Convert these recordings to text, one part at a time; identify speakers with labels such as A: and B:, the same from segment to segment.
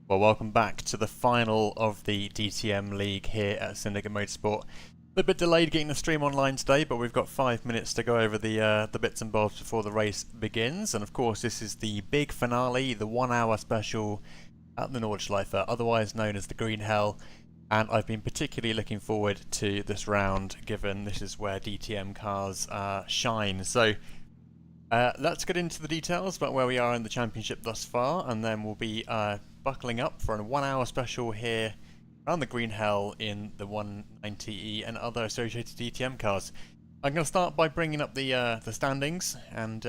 A: Well, welcome back to the final of the DTM League here at Syndicate Motorsport. A little bit delayed getting the stream online today, but we've got 5 minutes to go over the bits and bobs before the race begins. And of course, this is the big finale, the 1 hour special at the Nordschleife, otherwise known as the Green Hell. And I've been particularly looking forward to this round, given this is where DTM cars shine. So let's get into the details about where we are in the championship thus far, and then we'll be buckling up for a 1 hour special here around the Green Hell in the 190E and other associated DTM cars. I'm going to start by bringing up the standings and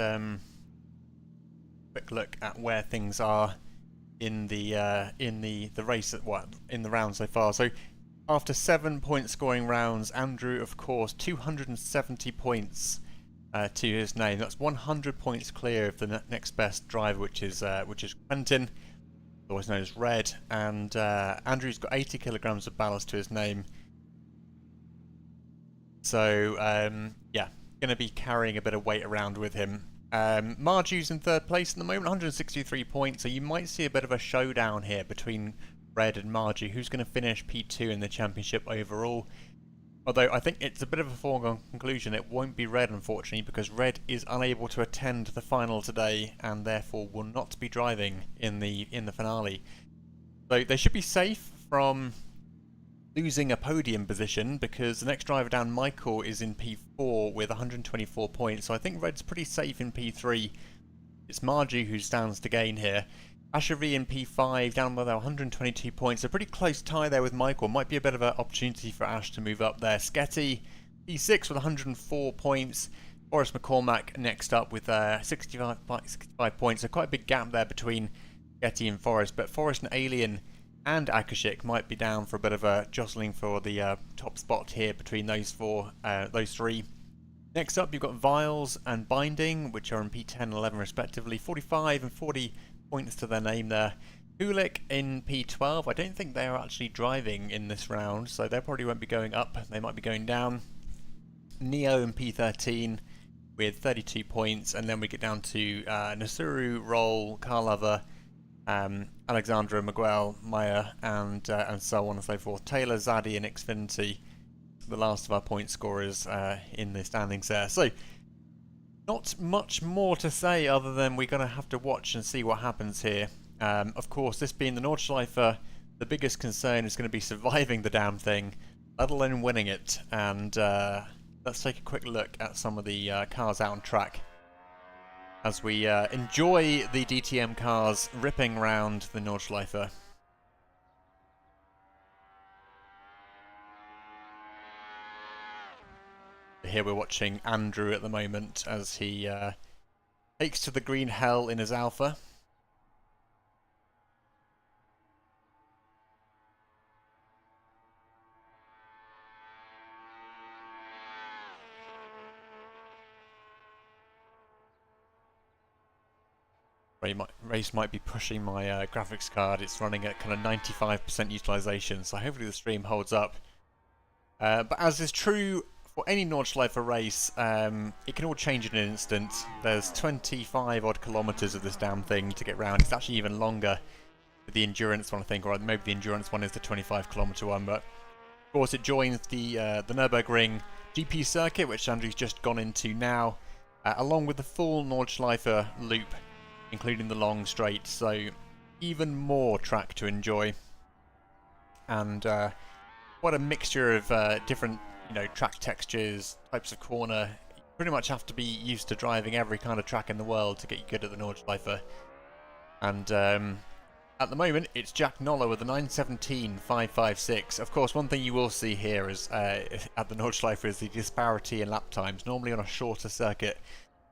A: quick look at where things are in the race in the round so far. So after 7 point scoring rounds, Andrew, of course, 270 points to his name. That's 100 points clear of the next best driver, which is Quentin, otherwise known as Red, and Andrew's got 80 kilograms of ballast to his name. So yeah, going to be carrying a bit of weight around with him. Marju's in third place at the moment, 163 points, so you might see a bit of a showdown here between Red and Marju. Who's going to finish P2 in the championship overall? Although I think it's a bit of a foregone conclusion, it won't be Red, unfortunately, because Red is unable to attend the final today and therefore will not be driving in the finale. So they should be safe from losing a podium position, because the next driver down, Michael, is in P4 with 124 points. So I think Red's pretty safe in P3. It's Marju who stands to gain here. Ashery in P5, down with 122 points. A pretty close tie there with Michael. Might be a bit of an opportunity for Ash to move up there. Sketty, P6 with 104 points. Forrest McCormack next up with 65 points. So quite a big gap there between Sketty and Forrest. But Forrest and Alien and Akashik might be down for a bit of a jostling for the top spot here between those three. Next up, you've got Vials and Binding, which are in P10 and 11 respectively. 45 and 40 points to their name there. Kulik in P12. I don't think they are actually driving in this round, so they probably won't be going up. They might be going down. Neo in P13 with 32 points, and then we get down to Nasuru, Roll, Carlover, Alexandra, Miguel, Maya, and so on and so forth. Taylor, Zaddy, and Xfinity, the last of our point scorers in the standings there. So not much more to say other than we're going to have to watch and see what happens here. Of course, this being the Nordschleife, the biggest concern is going to be surviving the damn thing, let alone winning it. And let's take a quick look at some of the cars out on track as we enjoy the DTM cars ripping around the Nordschleife. Here we're watching Andrew at the moment as he takes to the Green Hell in his Alpha. Race might be pushing my graphics card. It's running at kind of 95% utilization, so hopefully the stream holds up. But as is true for any Nordschleife race, it can all change in an instant. There's 25 odd kilometers of this damn thing to get round. It's actually even longer with the endurance one, I think, or maybe the endurance one is the 25 kilometer one. But of course, it joins the Nürburgring GP circuit, which Andrew's just gone into now, along with the full Nordschleife loop, including the long straight. So even more track to enjoy, and what a mixture of different, track textures, types of corner. You pretty much have to be used to driving every kind of track in the world to get you good at the Nordschleife. And at the moment, it's Jack Noller with the 9:17.556. Of course, one thing you will see here is at the Nordschleife is the disparity in lap times. Normally on a shorter circuit,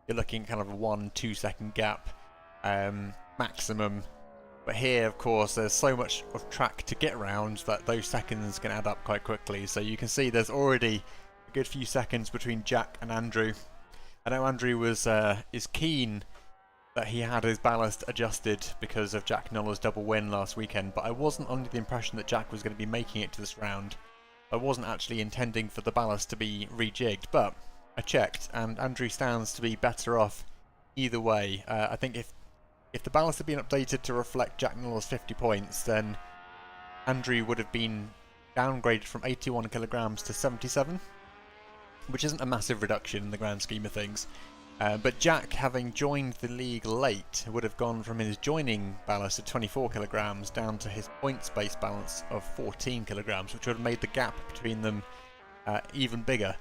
A: you're looking at kind of a 1-2 second gap maximum. But here, of course, there's so much of track to get around that those seconds can add up quite quickly. So you can see there's already a good few seconds between Jack and Andrew. I know Andrew is keen that he had his ballast adjusted because of Jack Noller's double win last weekend, but I wasn't under the impression that Jack was going to be making it to this round. I wasn't actually intending for the ballast to be rejigged, but I checked, and Andrew stands to be better off either way. I think if if the balance had been updated to reflect Jack Miller's 50 points, then Andrew would have been downgraded from 81 kilograms to 77, which isn't a massive reduction in the grand scheme of things. But Jack, having joined the league late, would have gone from his joining ballast of 24 kilograms down to his points-based balance of 14 kilograms, which would have made the gap between them even bigger.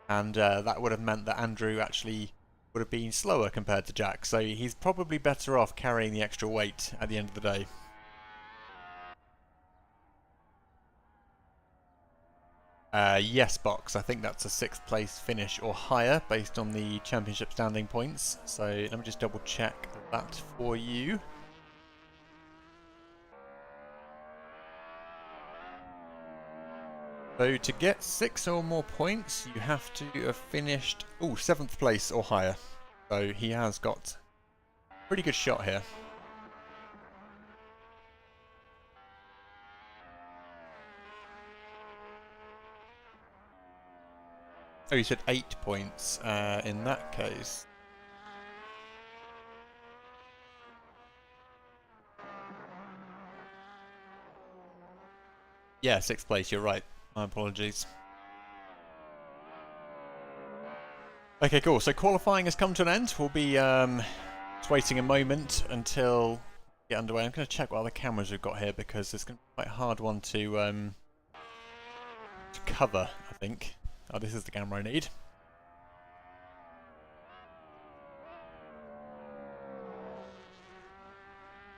A: And that would have meant that Andrew actually would have been slower compared to Jack. So he's probably better off carrying the extra weight at the end of the day. Yes, Box. I think that's a 6th place finish or higher based on the championship standing points. So let me just double check that for you. So to get 6 or more points, you have to have finished 7th place or higher. So he has got a pretty good shot here. Oh, you said 8 points in that case. Yeah, 6th place, you're right. My apologies. Okay, cool. So qualifying has come to an end. We'll be just waiting a moment until we get underway. I'm going to check what other cameras we've got here because it's going to be quite a hard one to cover, I think. Oh, this is the camera I need.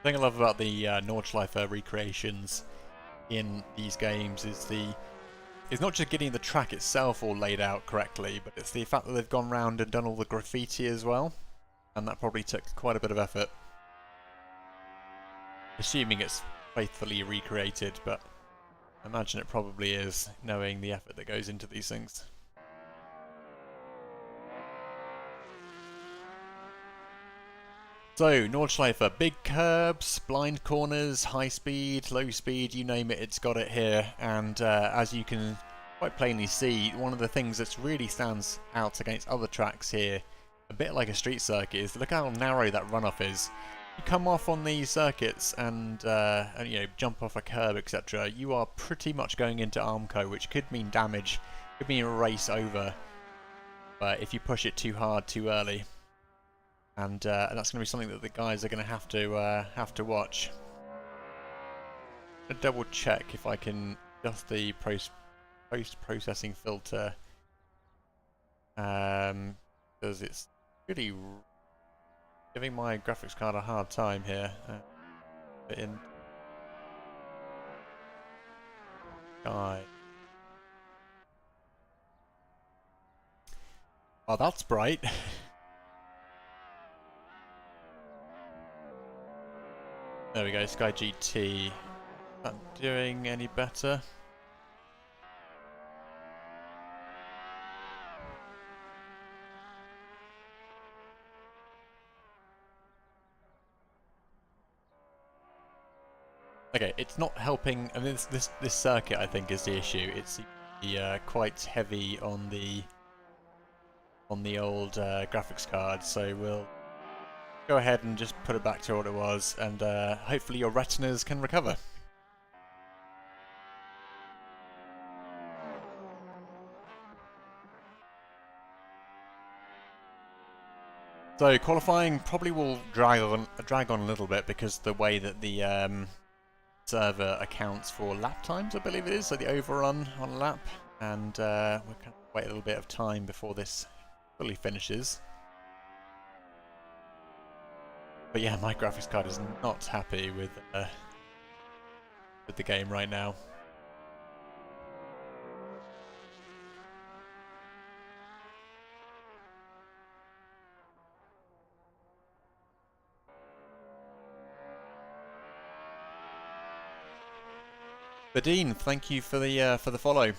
A: The thing I love about the Nordschleife recreations in these games is it's not just getting the track itself all laid out correctly, but it's the fact that they've gone round and done all the graffiti as well, and that probably took quite a bit of effort. Assuming it's faithfully recreated, but I imagine it probably is, knowing the effort that goes into these things. So, Nordschleife, big curbs, blind corners, high speed, low speed, you name it, it's got it here. And as you can quite plainly see, one of the things that really stands out against other tracks here, a bit like a street circuit, is look how narrow that runoff is. You come off on these circuits and you know, jump off a curb, etc. You are pretty much going into Armco, which could mean damage, could mean a race over. But if you push it too hard, too early. And that's going to be something that the guys are going to have to watch. I'm going to double check if I can adjust the post-processing filter, because it's really giving my graphics card a hard time here. Oh, that's bright. There we go, Sky GT. Is that doing any better? Okay, it's not helping. I mean, this circuit, I think, is the issue. It's quite heavy on the old graphics card, so we'll go ahead and just put it back to what it was, and hopefully your retinas can recover. So qualifying probably will drag on a little bit because the way that the server accounts for lap times, I believe it is, so the overrun on a lap, and we'll kind of wait a little bit of time before this fully finishes. But yeah, my graphics card is not happy with the game right now. Badine, thank you for the follow.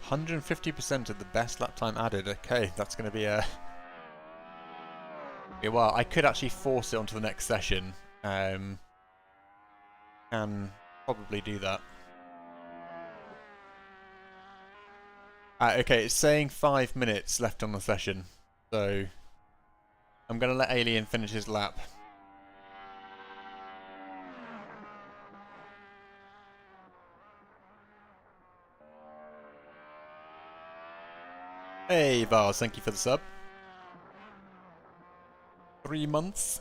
A: %150% of the best lap time added. Okay, that's going to be a... Well, I could actually force it onto the next session. Can probably do that. Okay, it's saying 5 minutes left on the session, so I'm going to let Alien finish his lap. Hey, Vars, thank you for the sub. 3 months.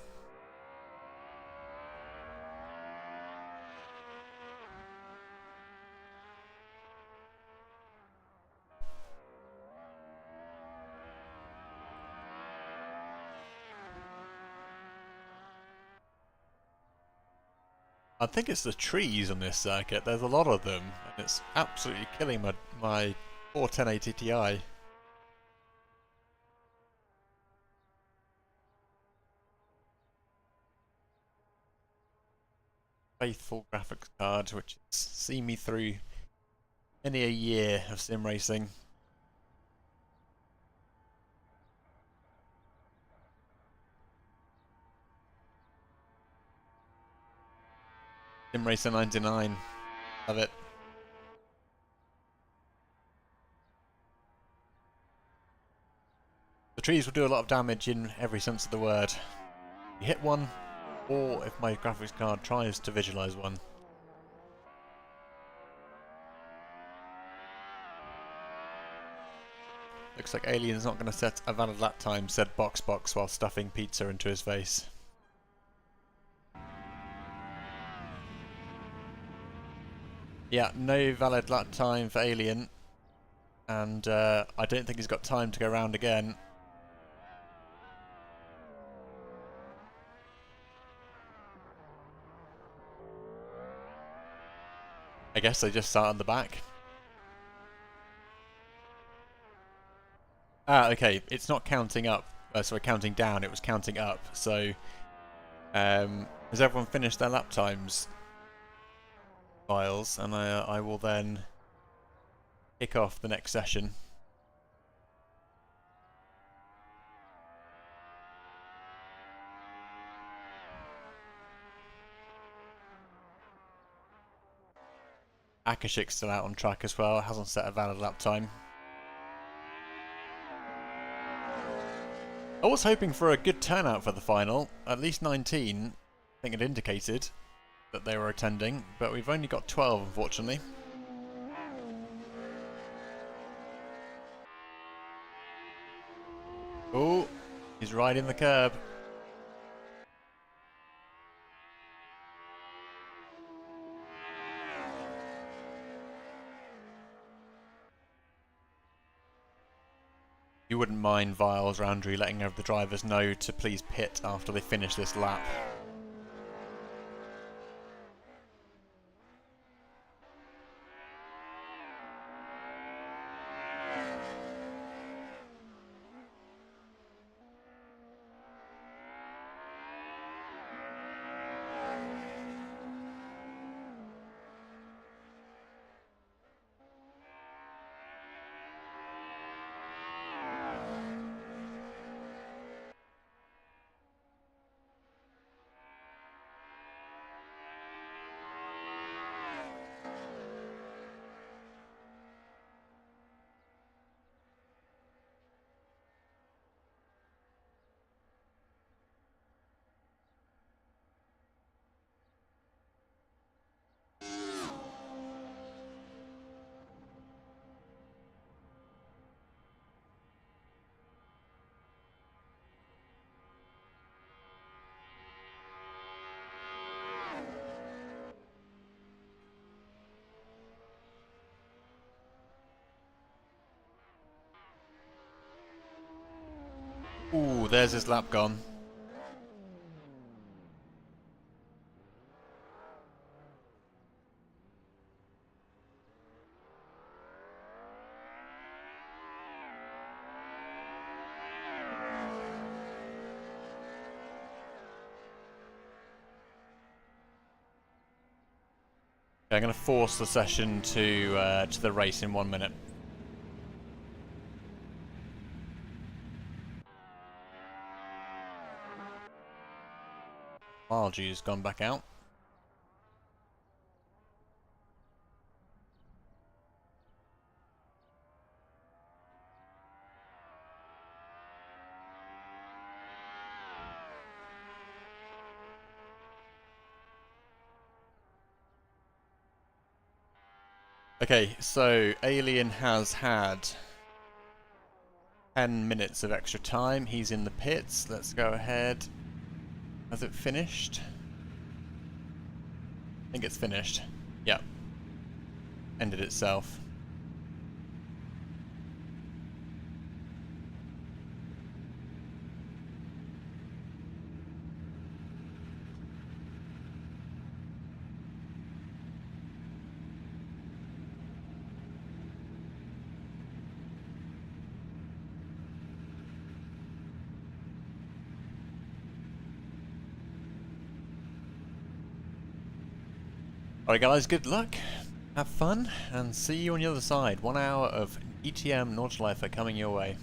A: I think it's the trees on this circuit. There's a lot of them, and it's absolutely killing my 41080 Ti. Faithful graphics card, which has seen me through many a year of sim racing. Sim Racer 99. Love it. The trees will do a lot of damage in every sense of the word. You hit one, or if my graphics card tries to visualize one. Looks like Alien's not going to set a valid lap time, said Box while stuffing pizza into his face. Yeah, no valid lap time for Alien. And I don't think he's got time to go round again. I guess they just start on the back. Ah, okay, it's not counting up. Sorry, counting down, it was counting up. So, has everyone finished their lap times? Files, and I will then kick off the next session. Akashik's still out on track as well, hasn't set a valid lap time. I was hoping for a good turnout for the final, at least 19, I think it indicated that they were attending, but we've only got 12 unfortunately. Oh, he's riding the curb. You wouldn't mind, Viles, Roundry, letting the drivers know to please pit after they finish this lap. Ooh, there's his lap gone. Okay, I'm going to force the session to the race in 1 minute. Margie's gone back out. Okay, so Alien has had 10 minutes of extra time. He's in the pits. Let's go ahead. Has it finished? I think it's finished. Yeah. Ended itself. Alright guys, good luck, have fun, and see you on the other side. 1 hour of DTM Nordschleife coming your way.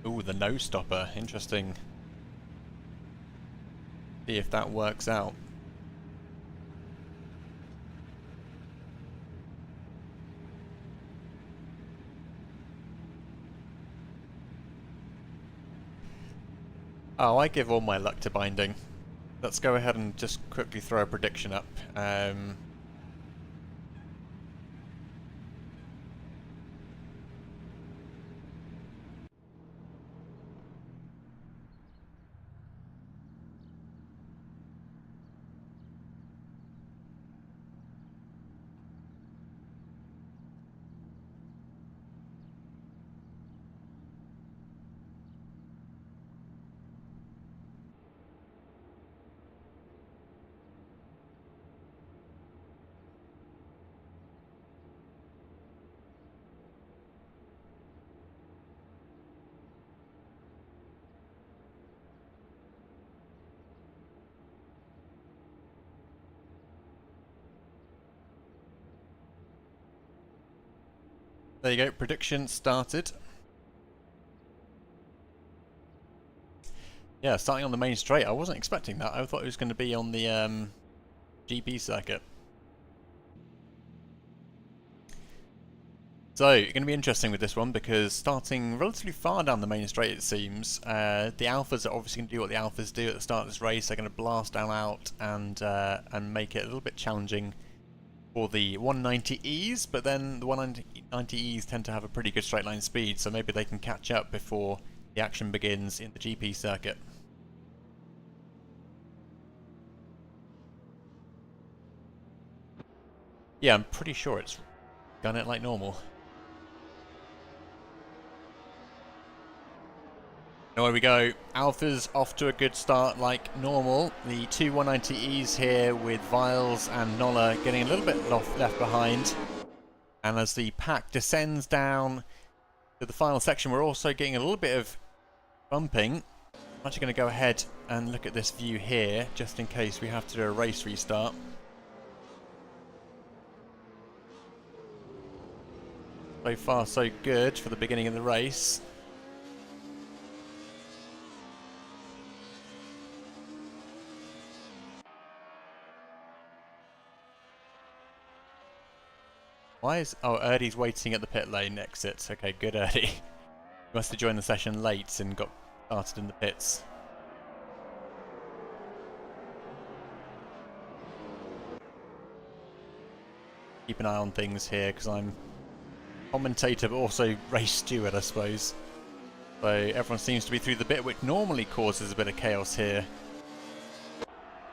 A: Ooh, the no stopper, interesting. See if that works out. Oh, I give all my luck to binding. Let's go ahead and just quickly throw a prediction up. There you go, prediction started. Yeah, starting on the main straight. I wasn't expecting that. I thought it was going to be on the GP circuit. So, it's going to be interesting with this one because starting relatively far down the main straight, it seems. The Alphas are obviously going to do what the Alphas do at the start of this race. They're going to blast down out and make it a little bit challenging for the 190Es, but then the 190Es tend to have a pretty good straight line speed, so maybe they can catch up before the action begins in the GP circuit. Yeah, I'm pretty sure it's done it like normal. Away we go. Alpha's off to a good start like normal. The two 190Es here with Viles and Nolla getting a little bit left behind. And as the pack descends down to the final section, we're also getting a little bit of bumping. I'm actually going to go ahead and look at this view here, just in case we have to do a race restart. So far so good for the beginning of the race. Why is... Oh, Erdy's waiting at the pit lane exit. Okay, good Erdy. He must have joined the session late and got started in the pits. Keep an eye on things here because I'm commentator but also race steward, I suppose. So everyone seems to be through the bit, which normally causes a bit of chaos here.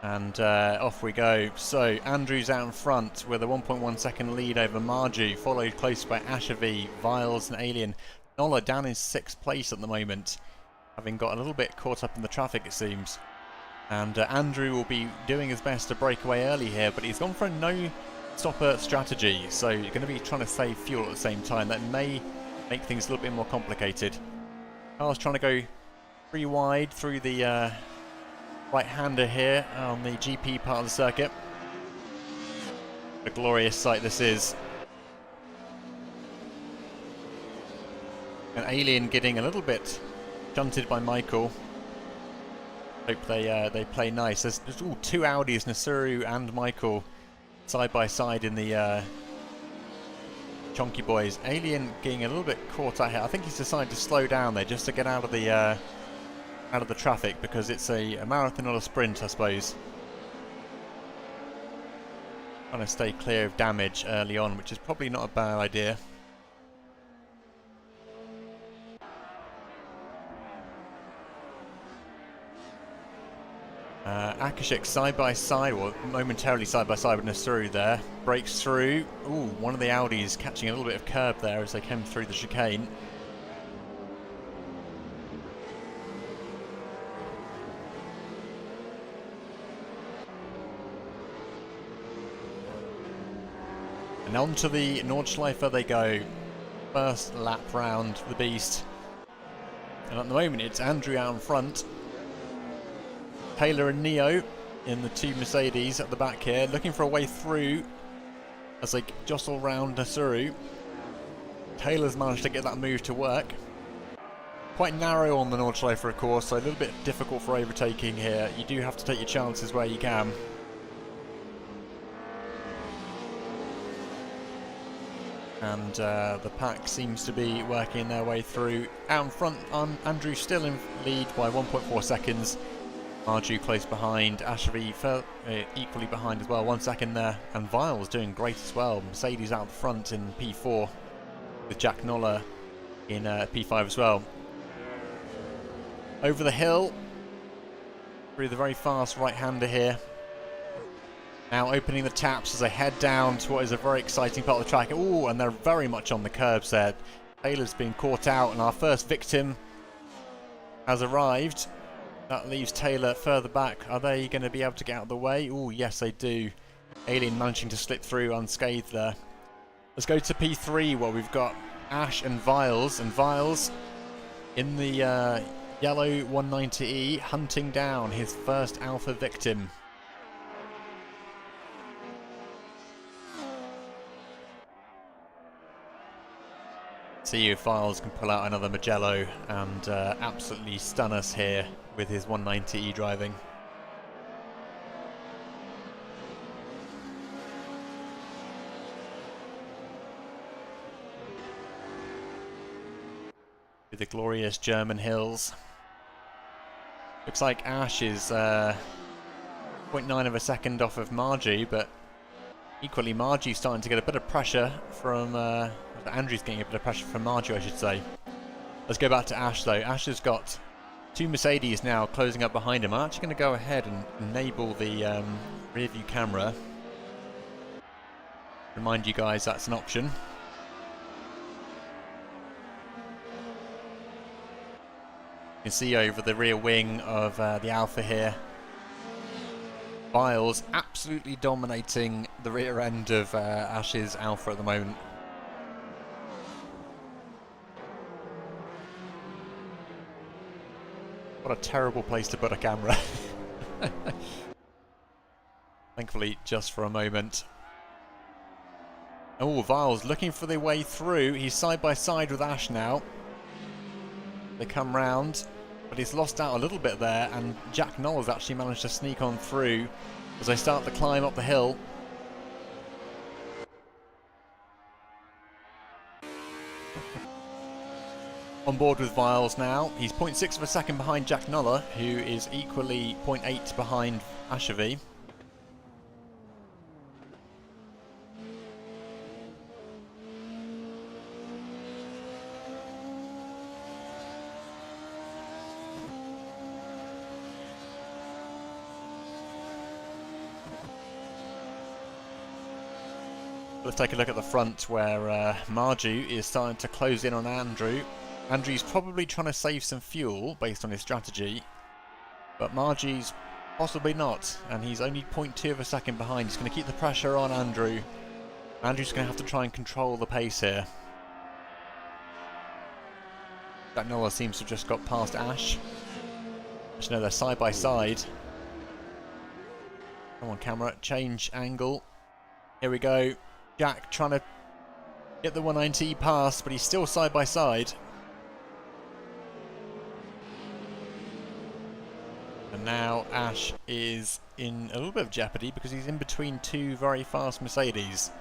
A: And off we go. So Andrew's out in front with a 1.1 second lead over Marju, followed close by Ashavi, Viles and Alien. Nolla down in 6th place at the moment, having got a little bit caught up in the traffic it seems. And Andrew will be doing his best to break away early here, but he's gone for a no stopper strategy, so you're going to be trying to save fuel at the same time. That may make things a little bit more complicated. Carl's trying to go pretty wide through the right-hander here on the GP part of the circuit. A glorious sight this is. An Alien getting a little bit shunted by Michael. Hope they play nice. There's two Audis, Nasuru and Michael, side by side in the Chonky Boys. Alien getting a little bit caught out here. I think he's decided to slow down there just to get out of the traffic, because it's a marathon or a sprint, I suppose. Trying to stay clear of damage early on, which is probably not a bad idea. Akashik side by side, or momentarily side by side with Nasuru there. Breaks through. Ooh, one of the Audis catching a little bit of curb there as they came through the chicane. And on to the Nordschleife they go. First lap round the beast. And at the moment it's Andrew out in front. Taylor and Neo in the two Mercedes at the back here, looking for a way through as they jostle round Nasuru. Taylor's managed to get that move to work. Quite narrow on the Nordschleife, of course, so a little bit difficult for overtaking here. You do have to take your chances where you can. And the pack seems to be working their way through. Out in front, Andrew still in lead by 1.4 seconds. Marju close behind, Ashby equally behind as well, 1 second there, and Viles doing great as well. Mercedes out front in P4 with Jack Noller in P5 as well. Over the hill through the very fast right-hander here. Now opening the taps as they head down to what is a very exciting part of the track. Ooh, and they're very much on the curbs there. Taylor's been caught out, and our first victim has arrived. That leaves Taylor further back. Are they going to be able to get out of the way? Oh, yes, they do. Alien managing to slip through unscathed there. Let's go to P3, where we've got Ash and Viles. And Viles in the yellow 190E, hunting down his first alpha victim. See if Viles can pull out another Magello and absolutely stun us here with his 190E driving. With the glorious German hills. Looks like Ash is 0.9 of a second off of Margie, but equally Margie's starting to get a bit of pressure from... Andrew's getting a bit of pressure from Margie, I should say. Let's go back to Ash though. Ash has got two Mercedes now closing up behind him. I'm actually going to go ahead and enable the rear view camera. Remind you guys that's an option. You can see over the rear wing of the Alpha here, Viles absolutely dominating the rear end of Ash's Alpha at the moment. What a terrible place to put a camera. Thankfully, just for a moment. Oh, Viles looking for their way through. He's side by side with Ash now. They come round, but he's lost out a little bit there, and Jack Knowles actually managed to sneak on through as they start to climb up the hill. On board with Viles now. He's 0.6 of a second behind Jack Noller, who is equally 0.8 behind Ashavi. Let's take a look at the front where Marju is starting to close in on Andrew. Andrew's probably trying to save some fuel based on his strategy, but Margie's possibly not, and he's only 0.2 of a second behind. He's going to keep the pressure on Andrew. Andrew's going to have to try and control the pace here. Jack Noller seems to have just got past Ash. Just know they're side by side. Come on, camera, change angle. Here we go. Jack trying to get the 190 past, but he's still side by side. And now Ash is in a little bit of jeopardy because he's in between two very fast Mercedes.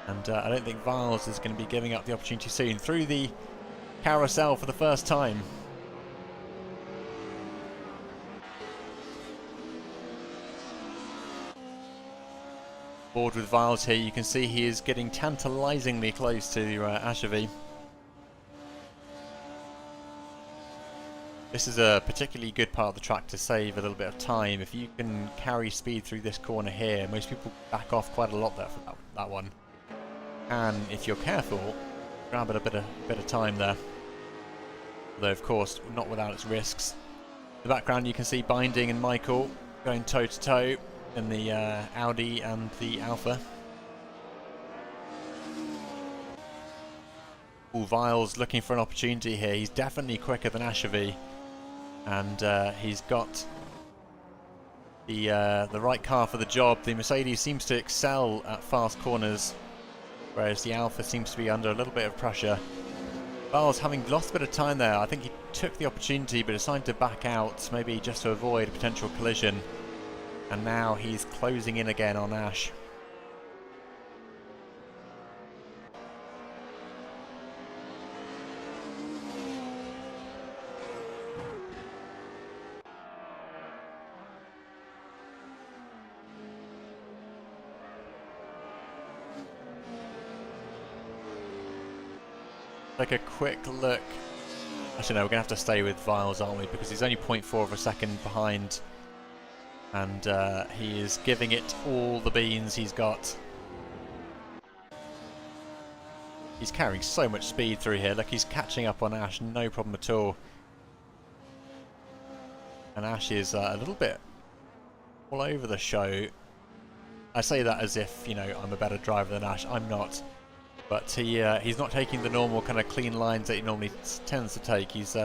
A: And I don't think Viles is going to be giving up the opportunity soon. Through the carousel for the first time. Board with Viles here. You can see he is getting tantalisingly close to Ashavi. This is a particularly good part of the track to save a little bit of time. If you can carry speed through this corner here, most people back off quite a lot there for that one. And if you're careful, grab it a bit of time there. Although of course, not without its risks. In the background you can see Binding and Michael going toe to toe in the Audi and the Alpha. Viles looking for an opportunity here. He's definitely quicker than Ashavi. And he's got the right car for the job. The Mercedes seems to excel at fast corners, whereas the Alpha seems to be under a little bit of pressure. Viles having lost a bit of time there. I think he took the opportunity but decided to back out, maybe just to avoid a potential collision. And now he's closing in again on Ash. Take a quick look. Actually no, we're going to have to stay with Viles, aren't we? Because he's only 0.4 of a second behind. And he is giving it all the beans he's got. He's carrying so much speed through here. Look, he's catching up on Ash, no problem at all. And Ash is a little bit all over the show. I say that as if, you know, I'm a better driver than Ash. I'm not. But he's not taking the normal kind of clean lines that he normally tends to take. He's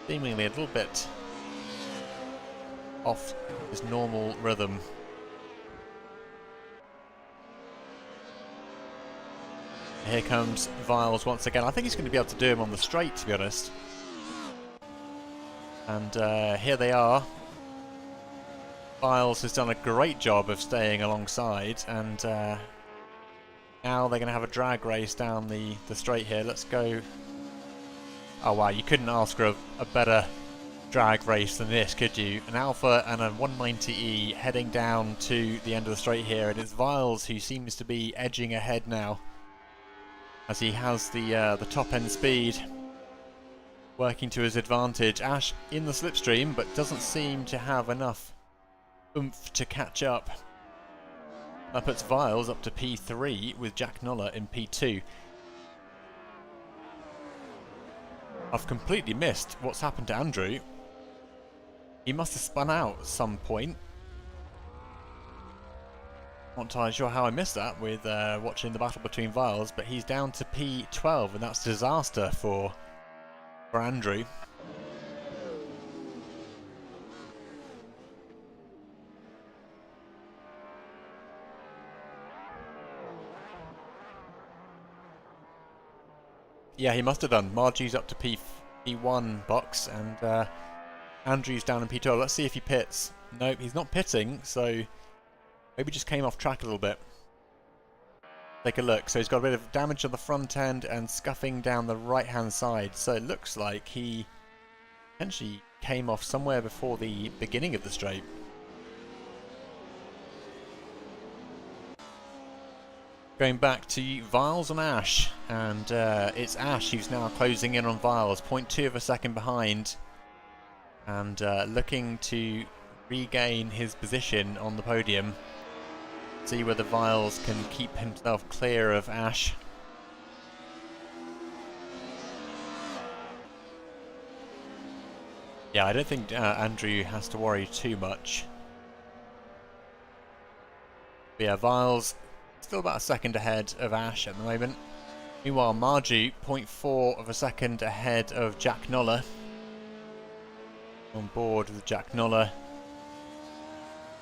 A: seemingly a little bit off his normal rhythm. Here comes Viles once again. I think he's going to be able to do him on the straight, to be honest. And here they are. Viles has done a great job of staying alongside, and now they're going to have a drag race down the straight here. Let's go. Oh wow, you couldn't ask for a better drag race than this, could you? An Alpha and a 190E heading down to the end of the straight here, and it's Viles who seems to be edging ahead now, as he has the top end speed working to his advantage. Ash in the slipstream, but doesn't seem to have enough oomph to catch up. That puts Viles up to P3 with Jack Noller in P2. I've completely missed what's happened to Andrew. He must have spun out at some point. Not entirely sure how I missed that with watching the battle between Viles, but he's down to P12, and that's disaster for Andrew. Yeah, he must have done. Margie's up to P1 box, and Andrew's down in P12. Let's see if he pits. Nope, he's not pitting, so maybe just came off track a little bit. Take a look. So he's got a bit of damage on the front end and scuffing down the right-hand side. So it looks like he potentially came off somewhere before the beginning of the straight. Going back to Viles and Ash, and it's Ash who's now closing in on Viles, 0.2 of a second behind, and looking to regain his position on the podium. See whether Viles can keep himself clear of Ash. Yeah, I don't think Andrew has to worry too much. But yeah, Viles still about a second ahead of Ash at the moment. Meanwhile, Margie, 0.4 of a second ahead of Jack Noller. On board with Jack Noller.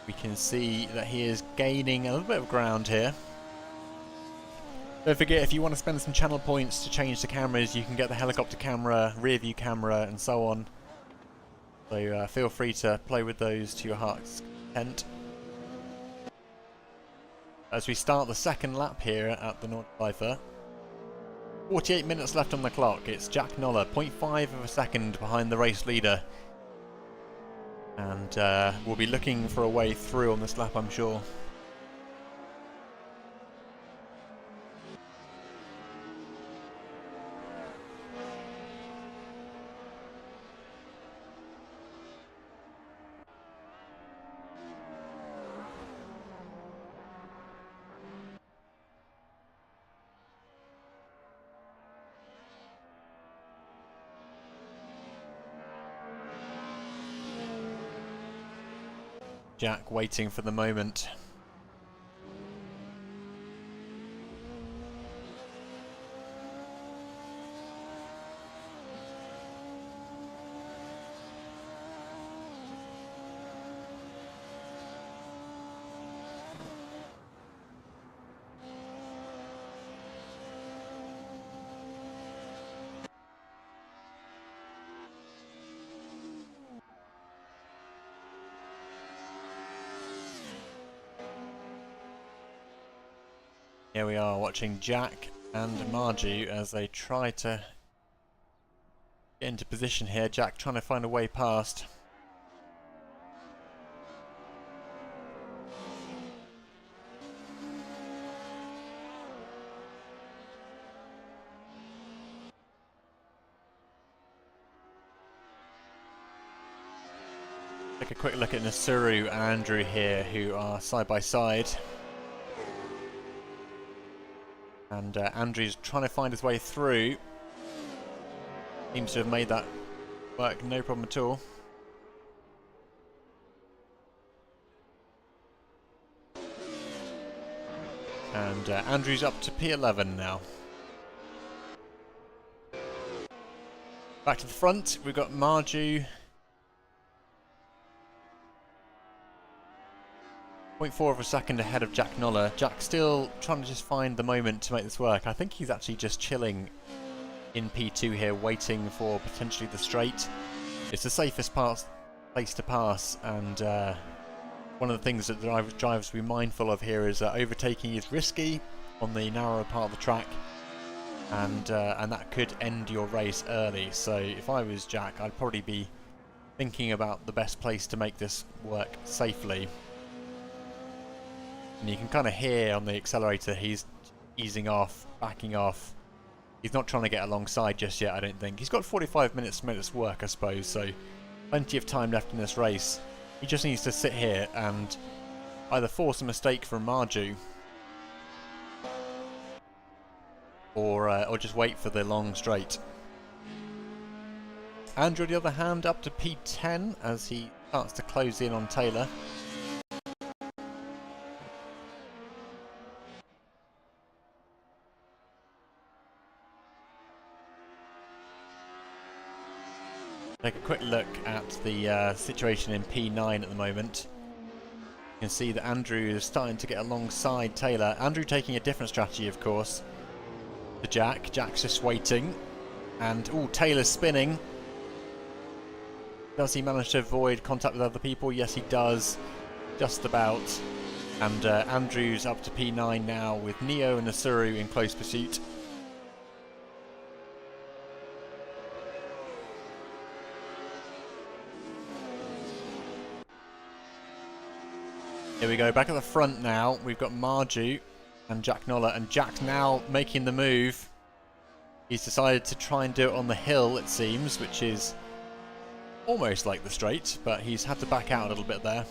A: We can see that he is gaining a little bit of ground here. Don't forget, if you want to spend some channel points to change the cameras, you can get the helicopter camera, rear view camera, and so on. So feel free to play with those to your heart's content. As we start the second lap here at the Nordschleife. 48 minutes left on the clock. It's Jack Noller, 0.5 of a second behind the race leader. And we'll be looking for a way through on this lap, I'm sure. Jack waiting for the moment. Here we are watching Jack and Marju as they try to get into position here. Jack trying to find a way past. Take a quick look at Nasuru and Andrew here, who are side by side. And Andrew's trying to find his way through. Seems to have made that work, no problem at all. And Andrew's up to P11 now. Back to the front, we've got Marju. 0.4 of a second ahead of Jack Noller. Jack still trying to just find the moment to make this work. I think he's actually just chilling in P2 here, waiting for potentially the straight. It's the safest place to pass, and one of the things that the drivers will be mindful of here is that overtaking is risky on the narrower part of the track, and that could end your race early. So if I was Jack, I'd probably be thinking about the best place to make this work safely. And you can kind of hear on the accelerator he's easing off, backing off. He's not trying to get alongside just yet, I don't think. He's got 45 minutes to make this work, I suppose, so plenty of time left in this race. He just needs to sit here and either force a mistake from Marju or just wait for the long straight. Andrew, on the other hand, up to P10 as he starts to close in on Taylor. Take a quick look at the situation in P9 at the moment. You can see that Andrew is starting to get alongside Taylor. Andrew taking a different strategy, of course, to Jack. Jack's just waiting. And, ooh, Taylor's spinning. Does he manage to avoid contact with other people? Yes, he does. Just about. And Andrew's up to P9 now with Neo and Nasuru in close pursuit. Here we go, back at the front now. We've got Marju and Jack Noller, and Jack's now making the move. He's decided to try and do it on the hill, it seems, which is almost like the straight, but he's had to back out a little bit there.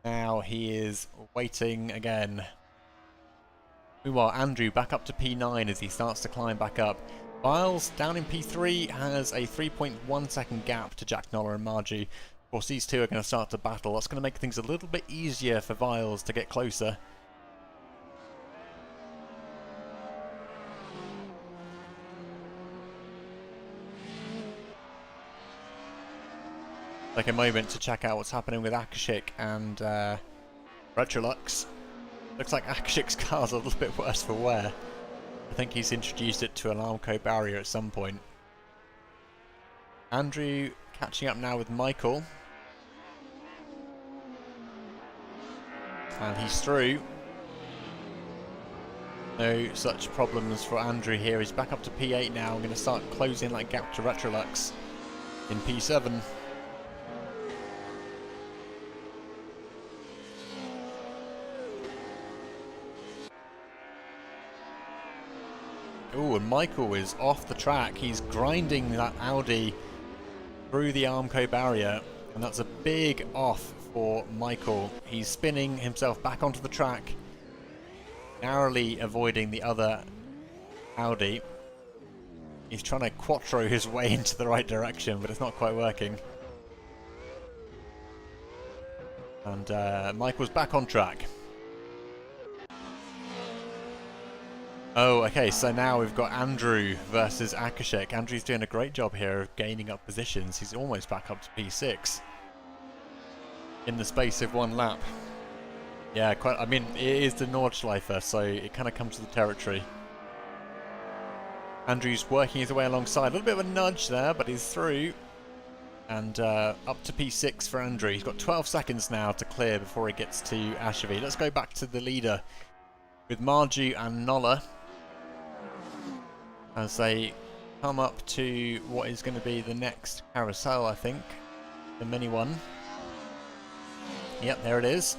A: Now he is waiting again. Meanwhile, Andrew back up to P9 as he starts to climb back up. Biles down in P3 has a 3.1 second gap to Jack Noller and Marju. Of course, these two are going to start to battle. That's going to make things a little bit easier for Viles to get closer. Take a moment to check out what's happening with Akashik and Retrolux. Looks like Akashik's car's a little bit worse for wear. I think he's introduced it to Alarmco barrier at some point. Andrew catching up now with Michael. And he's through. No such problems for Andrew here. He's back up to P8 now. I'm going to start closing that gap to Retrolux in P7. Oh, and Michael is off the track. He's grinding that Audi through the Armco barrier, and that's a big off for Michael. He's spinning himself back onto the track, narrowly avoiding the other Audi. He's trying to quattro his way into the right direction, but it's not quite working. And Michael's back on track. Oh, okay, so now we've got Andrew versus Akashik. Andrew's doing a great job here of gaining up positions. He's almost back up to P6 in the space of one lap. Yeah, quite. I mean, it is the Nordschleife, so it kind of comes to the territory. Andrew's working his way alongside. A little bit of a nudge there, but he's through. And up to P6 for Andrew. He's got 12 seconds now to clear before he gets to Ashavi. Let's go back to the leader with Marju and Nolla as they come up to what is going to be the next carousel, I think. The mini one. Yep, there it is.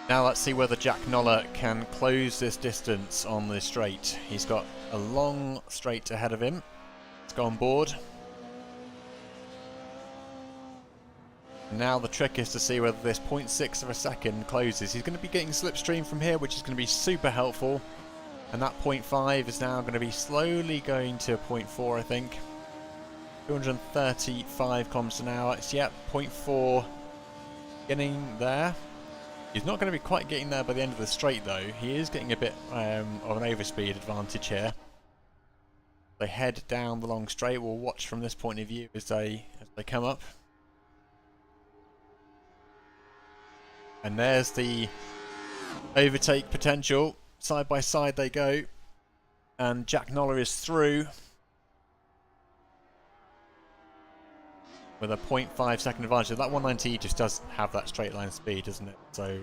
A: Now let's see whether Jack Nolla can close this distance on the straight. He's got a long straight ahead of him. Let's go on board. Now the trick is to see whether this 0.6 of a second closes. He's going to be getting slipstream from here, which is going to be super helpful. And that 0.5 is now going to be slowly going to 0.4, I think. 235 kilometers an hour. It's, yep, 0.4 getting there. He's not going to be quite getting there by the end of the straight, though. He is getting a bit of an overspeed advantage here. They head down the long straight. We'll watch from this point of view as they come up. And there's the overtake potential. Side by side they go. And Jack Nolla is through with a 0.5 second advantage. That 190 just does have that straight line speed, doesn't it? So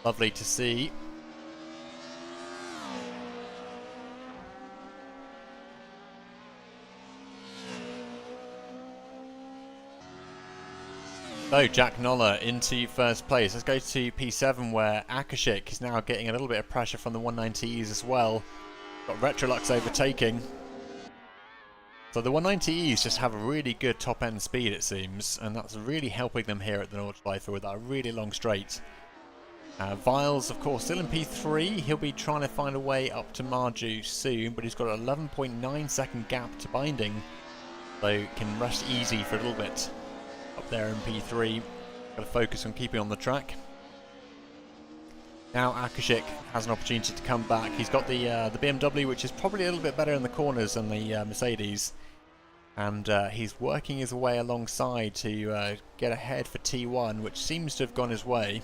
A: lovely to see. So Jack Nolla into first place. Let's go to P7 where Akashik is now getting a little bit of pressure from the 190Es as well. Got Retrolux overtaking. So the 190Es just have a really good top end speed, it seems, and that's really helping them here at the Nordschleife with that really long straight. Viles, of course, still in P3. He'll be trying to find a way up to Marju soon, but he's got an 11.9 second gap to Binding, so can rest easy for a little bit. Up there in P3, got to focus on keeping on the track. Now Akashik has an opportunity to come back. He's got the BMW, which is probably a little bit better in the corners than the Mercedes, and he's working his way alongside to get ahead for T1, which seems to have gone his way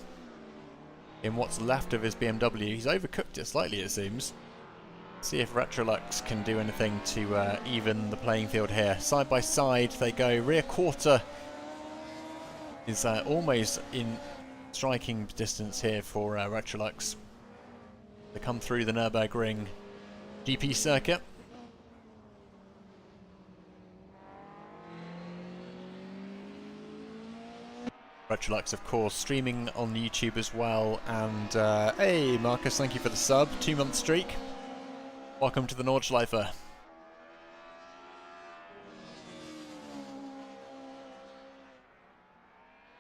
A: in what's left of his BMW. He's overcooked it slightly, it seems. See if Retrolux can do anything to even the playing field here. Side by side they go. Rear quarter is almost in striking distance here for Retrolux. They come through the Nürburgring GP circuit. Retrolux, of course, streaming on YouTube as well. And hey, Marcus, thank you for the sub. 2-month streak. Welcome to the Nordschleife.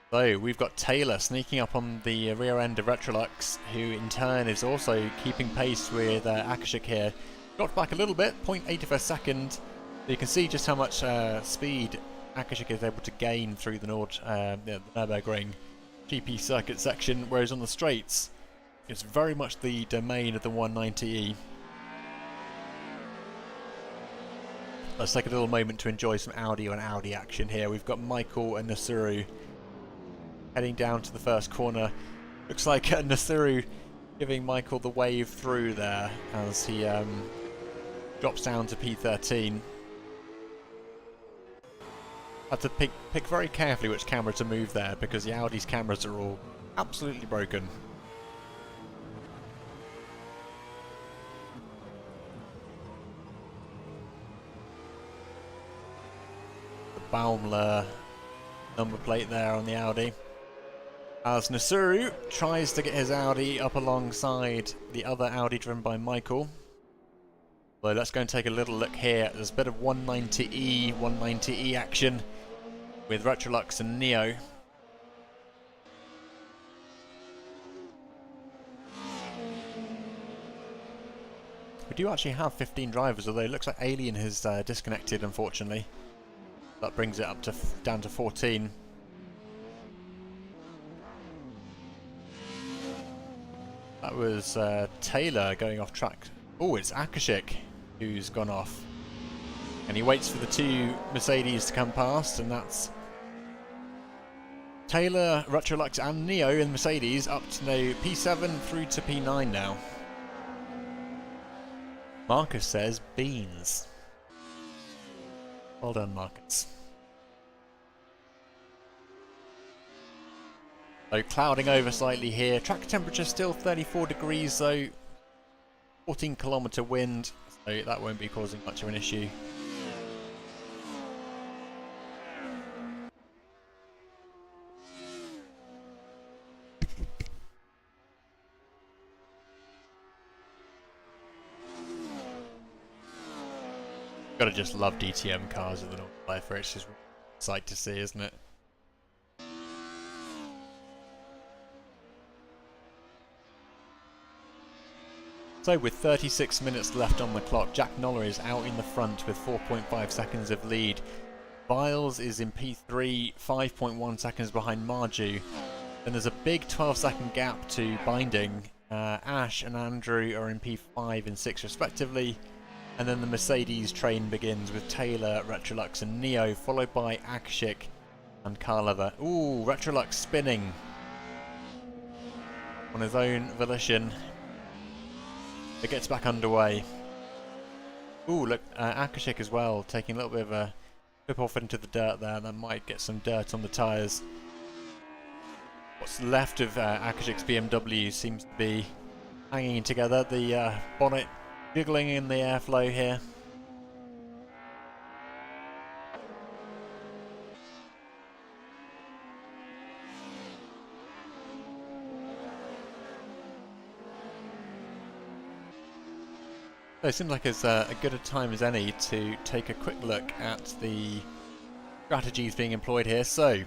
A: So we've got Taylor sneaking up on the rear end of Retrolux, who in turn is also keeping pace with Akashik here. Dropped back a little bit, 0.8 of a second. So you can see just how much speed Akashik is able to gain through the Nürburgring GP circuit section, whereas on the straights, it's very much the domain of the 190E. Let's take a little moment to enjoy some Audi on Audi action here. We've got Michael and Nasuru heading down to the first corner. Looks like Nasuru giving Michael the wave through there as he drops down to P13. Had to pick very carefully which camera to move there because the Audi's cameras are all absolutely broken. The Baumler number plate there on the Audi. As Nasuru tries to get his Audi up alongside the other Audi driven by Michael. So let's go and take a little look here. There's a bit of 190E action with Retrolux and Neo. We do actually have 15 drivers, although it looks like Alien has disconnected, unfortunately. That brings it up to down to 14. That was Taylor going off track. Oh, it's Akashik who's gone off. And he waits for the two Mercedes to come past, and that's Taylor, Retrolux and Neo in Mercedes up to now P7 through to P9 now. Marcus says beans. Well done, Marcus. So clouding over slightly here. Track temperature still 34 degrees though. 14-kilometer wind, so that won't be causing much of an issue. Gotta just love DTM cars at the Nordschleife. It's just a sight to see, isn't it? So with 36 minutes left on the clock, Jack Noller is out in the front with 4.5 seconds of lead. Biles is in P3, 5.1 seconds behind Marju. Then there's a big 12-second gap to Binding. Ash and Andrew are in P5 and 6 respectively. And then the Mercedes train begins with Taylor, Retrolux and Neo, followed by Akashik and Karlover. Ooh, Retrolux spinning on his own volition. It gets back underway. Ooh, look, Akashik as well, taking a little bit of a flip off into the dirt there. That might get some dirt on the tyres. What's left of Akashik's BMW seems to be hanging together. The bonnet jiggling in the airflow here. So it seems like it's a good a time as any to take a quick look at the strategies being employed here. So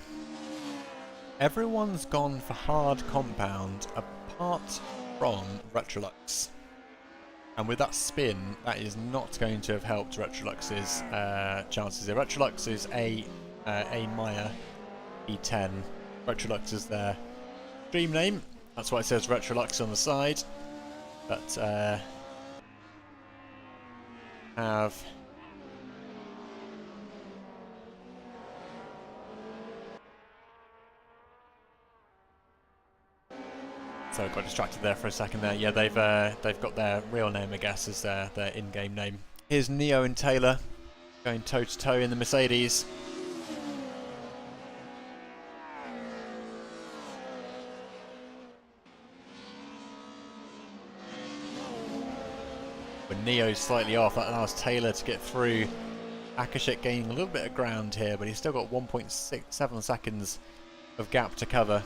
A: everyone's gone for hard compound apart from Retrolux. And with that spin, that is not going to have helped Retrolux's chances here. Retrolux is A Maya E10. Retrolux is their stream name. That's why it says Retrolux on the side. But have so I got distracted there for a second there. Yeah, they've got their real name, I guess, as their in-game name. Here's Neo and Taylor going toe to toe in the Mercedes. When Neo's slightly off, that allows Taylor to get through. Akashik gaining a little bit of ground here, but he's still got 1.67 seconds of gap to cover.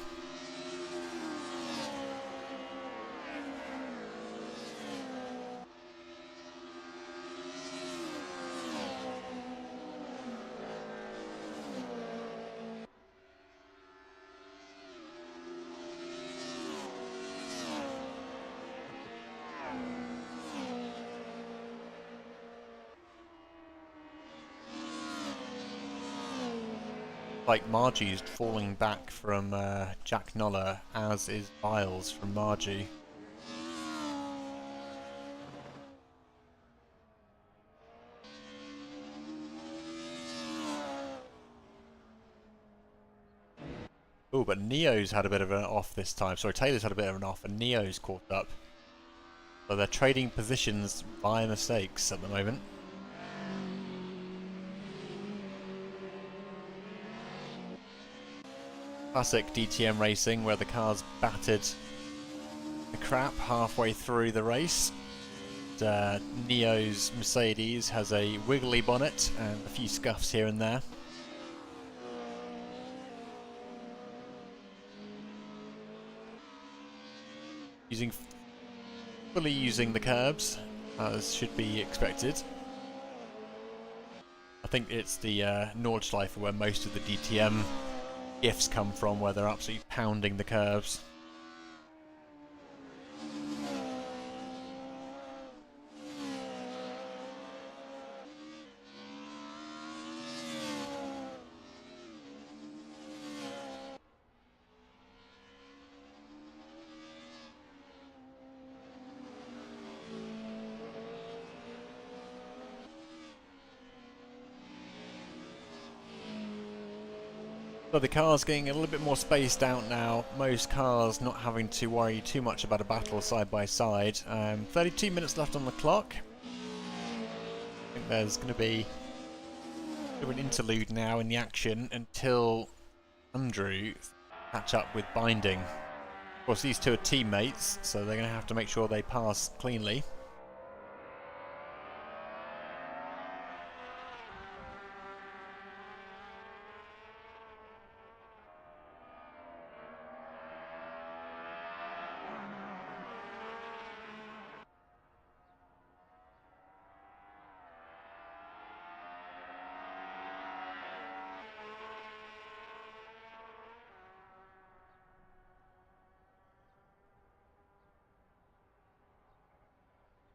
A: Like Margie's falling back from Jack Noller, as is Biles from Margie. Oh, but Neo's had a bit of an off this time. Sorry, Taylor's had a bit of an off, and Neo's caught up. So they're trading positions by mistakes at the moment. Classic DTM racing where the car's battered the crap halfway through the race. Neo's Mercedes has a wiggly bonnet and a few scuffs here and there. Fully using the curbs, as should be expected. I think it's the Nordschleife where most of the DTM gifts come from, where they're absolutely pounding the curves. So the car's getting a little bit more spaced out now. Most cars not having to worry too much about a battle side by side. 32 minutes left on the clock. I think there's going to be a bit of an interlude now in the action until Andrew catch up with Binding. Of course, these two are teammates, so they're going to have to make sure they pass cleanly.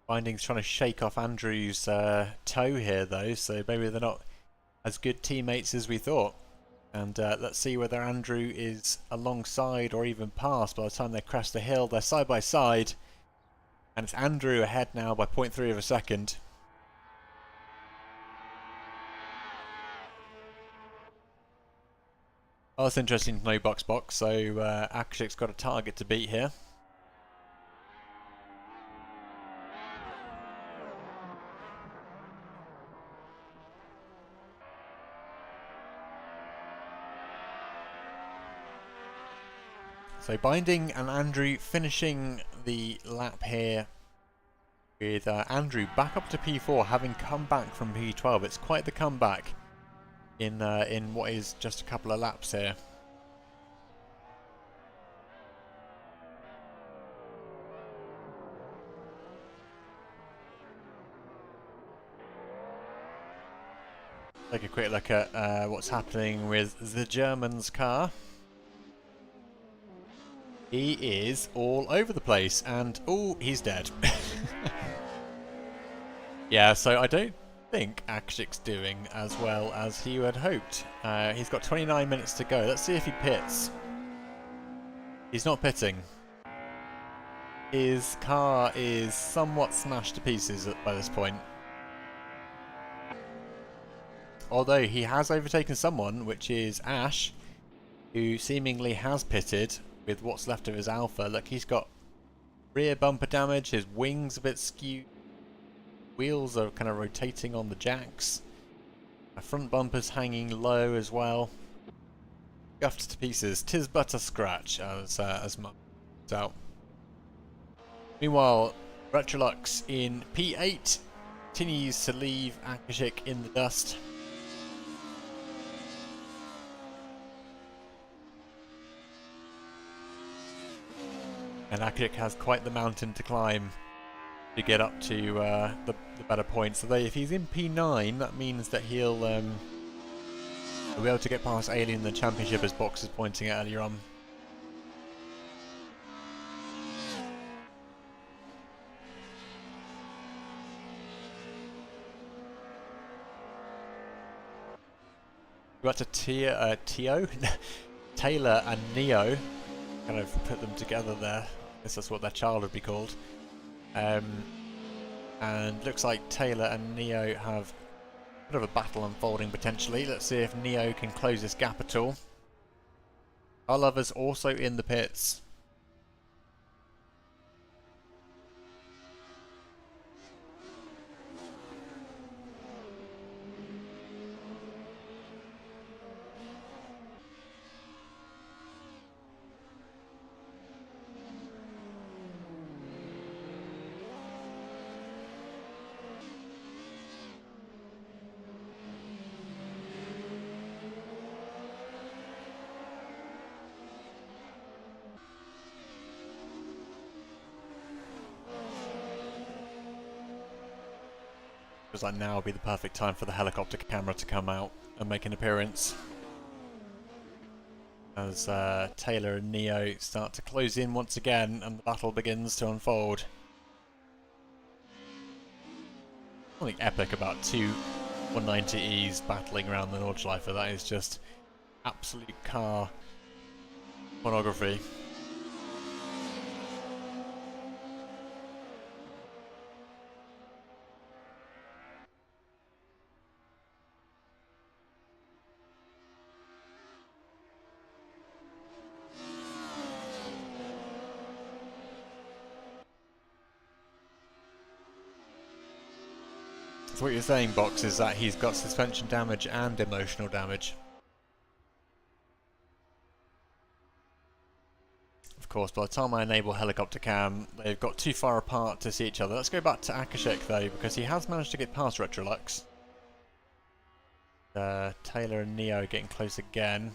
A: Binding's trying to shake off Andrew's toe here though, so maybe they're not as good teammates as we thought. And let's see whether Andrew is alongside or even past by the time they crest the hill. They're side by side, and it's Andrew ahead now by 0.3 of a second. Oh, that's interesting to know, box. So Akashik's got a target to beat here. So Binding and Andrew finishing the lap here with Andrew back up to P4, having come back from P12. It's quite the comeback in what is just a couple of laps here. Take a quick look at what's happening with the German's car. He is all over the place, and oh, he's dead. Yeah, so I don't think Akashik's doing as well as he had hoped. He's got 29 minutes to go. Let's see if he pits. He's not pitting. His car is somewhat smashed to pieces by this point. Although he has overtaken someone, which is Ash, who seemingly has pitted with what's left of his Alpha. Look, he's got rear bumper damage, his wings a bit skewed, wheels are kind of rotating on the jacks, front bumper's hanging low as well. Scuffed to pieces, 'tis but a scratch, as Mark points out. Meanwhile, Retrolux in P8 continues to leave Akashik in the dust. And Akashik has quite the mountain to climb to get up to the better points. So if he's in P9, that means that he'll be able to get past Alien in the championship, as Box is pointing out earlier on. We got to Taylor and Neo, kind of put them together there. I guess that's what their child would be called. And looks like Taylor and Neo have a bit of a battle unfolding potentially. Let's see if Neo can close this gap at all. Our lovers also in the pits. feels like now would be the perfect time for the helicopter camera to come out and make an appearance. As Taylor and Neo start to close in once again and the battle begins to unfold. Something epic about two 190Es battling around the Nordschleife. That is just absolute car pornography. So what you're saying, Box, is that he's got suspension damage and emotional damage. Of course, by the time I enable helicopter cam, they've got too far apart to see each other. Let's go back to Akashek though, because he has managed to get past Retrolux. Taylor and Neo getting close again.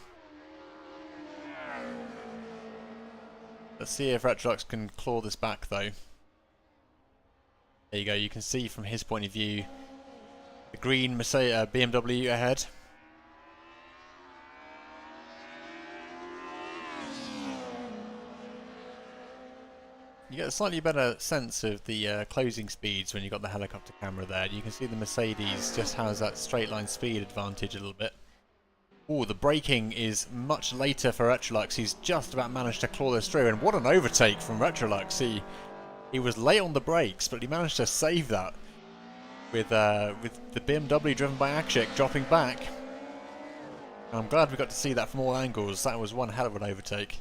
A: Let's see if Retrolux can claw this back though. There you go, you can see from his point of view the green Mercedes BMW ahead. You get a slightly better sense of the closing speeds when you've got the helicopter camera there. You can see the Mercedes just has that straight line speed advantage a little bit. Oh, the braking is much later for Retrolux. He's just about managed to claw this through, and what an overtake from Retrolux. He was late on the brakes, but he managed to save that with the BMW driven by Akshik dropping back. And I'm glad we got to see that from all angles. That was one hell of an overtake.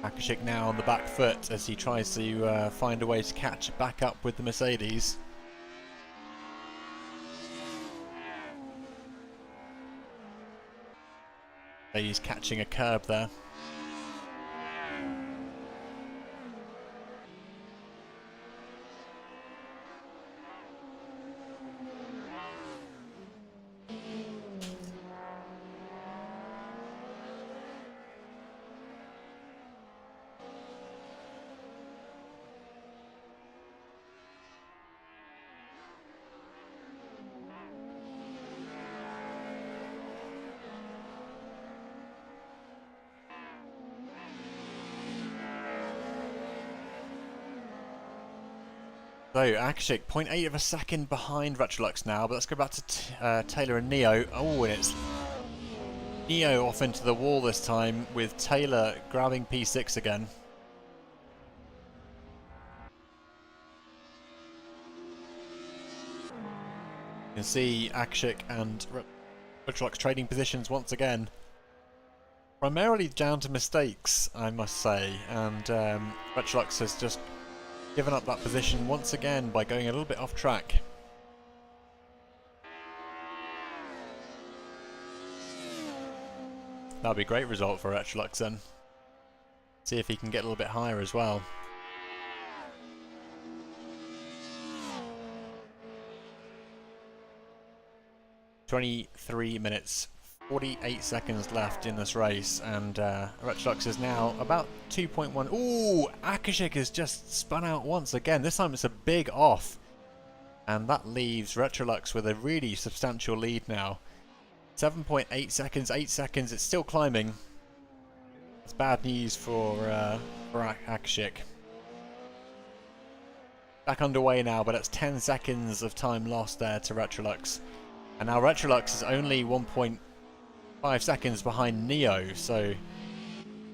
A: Akashik now on the back foot as he tries to find a way to catch back up with the Mercedes. He's catching a curb there. So, Akashik, 0.8 of a second behind Retrolux now, but let's go back to Taylor and Neo. Oh, and it's Neo off into the wall this time, with Taylor grabbing P6 again. You can see Akashik and Retrolux trading positions once again. Primarily down to mistakes, I must say, and Retrolux has just given up that position once again by going a little bit off track. That would be a great result for Retrolux then. See if he can get a little bit higher as well. "23 minutes, 48 seconds left in this race, and Retrolux is now about 2.1. Ooh, Akashik has just spun out once again. This time it's a big off. And that leaves Retrolux with a really substantial lead now. 7.8 seconds, 8 seconds, it's still climbing. It's bad news for Akashik. Back underway now, but it's 10 seconds of time lost there to Retrolux. And now Retrolux is only 1.5 seconds behind Neo, so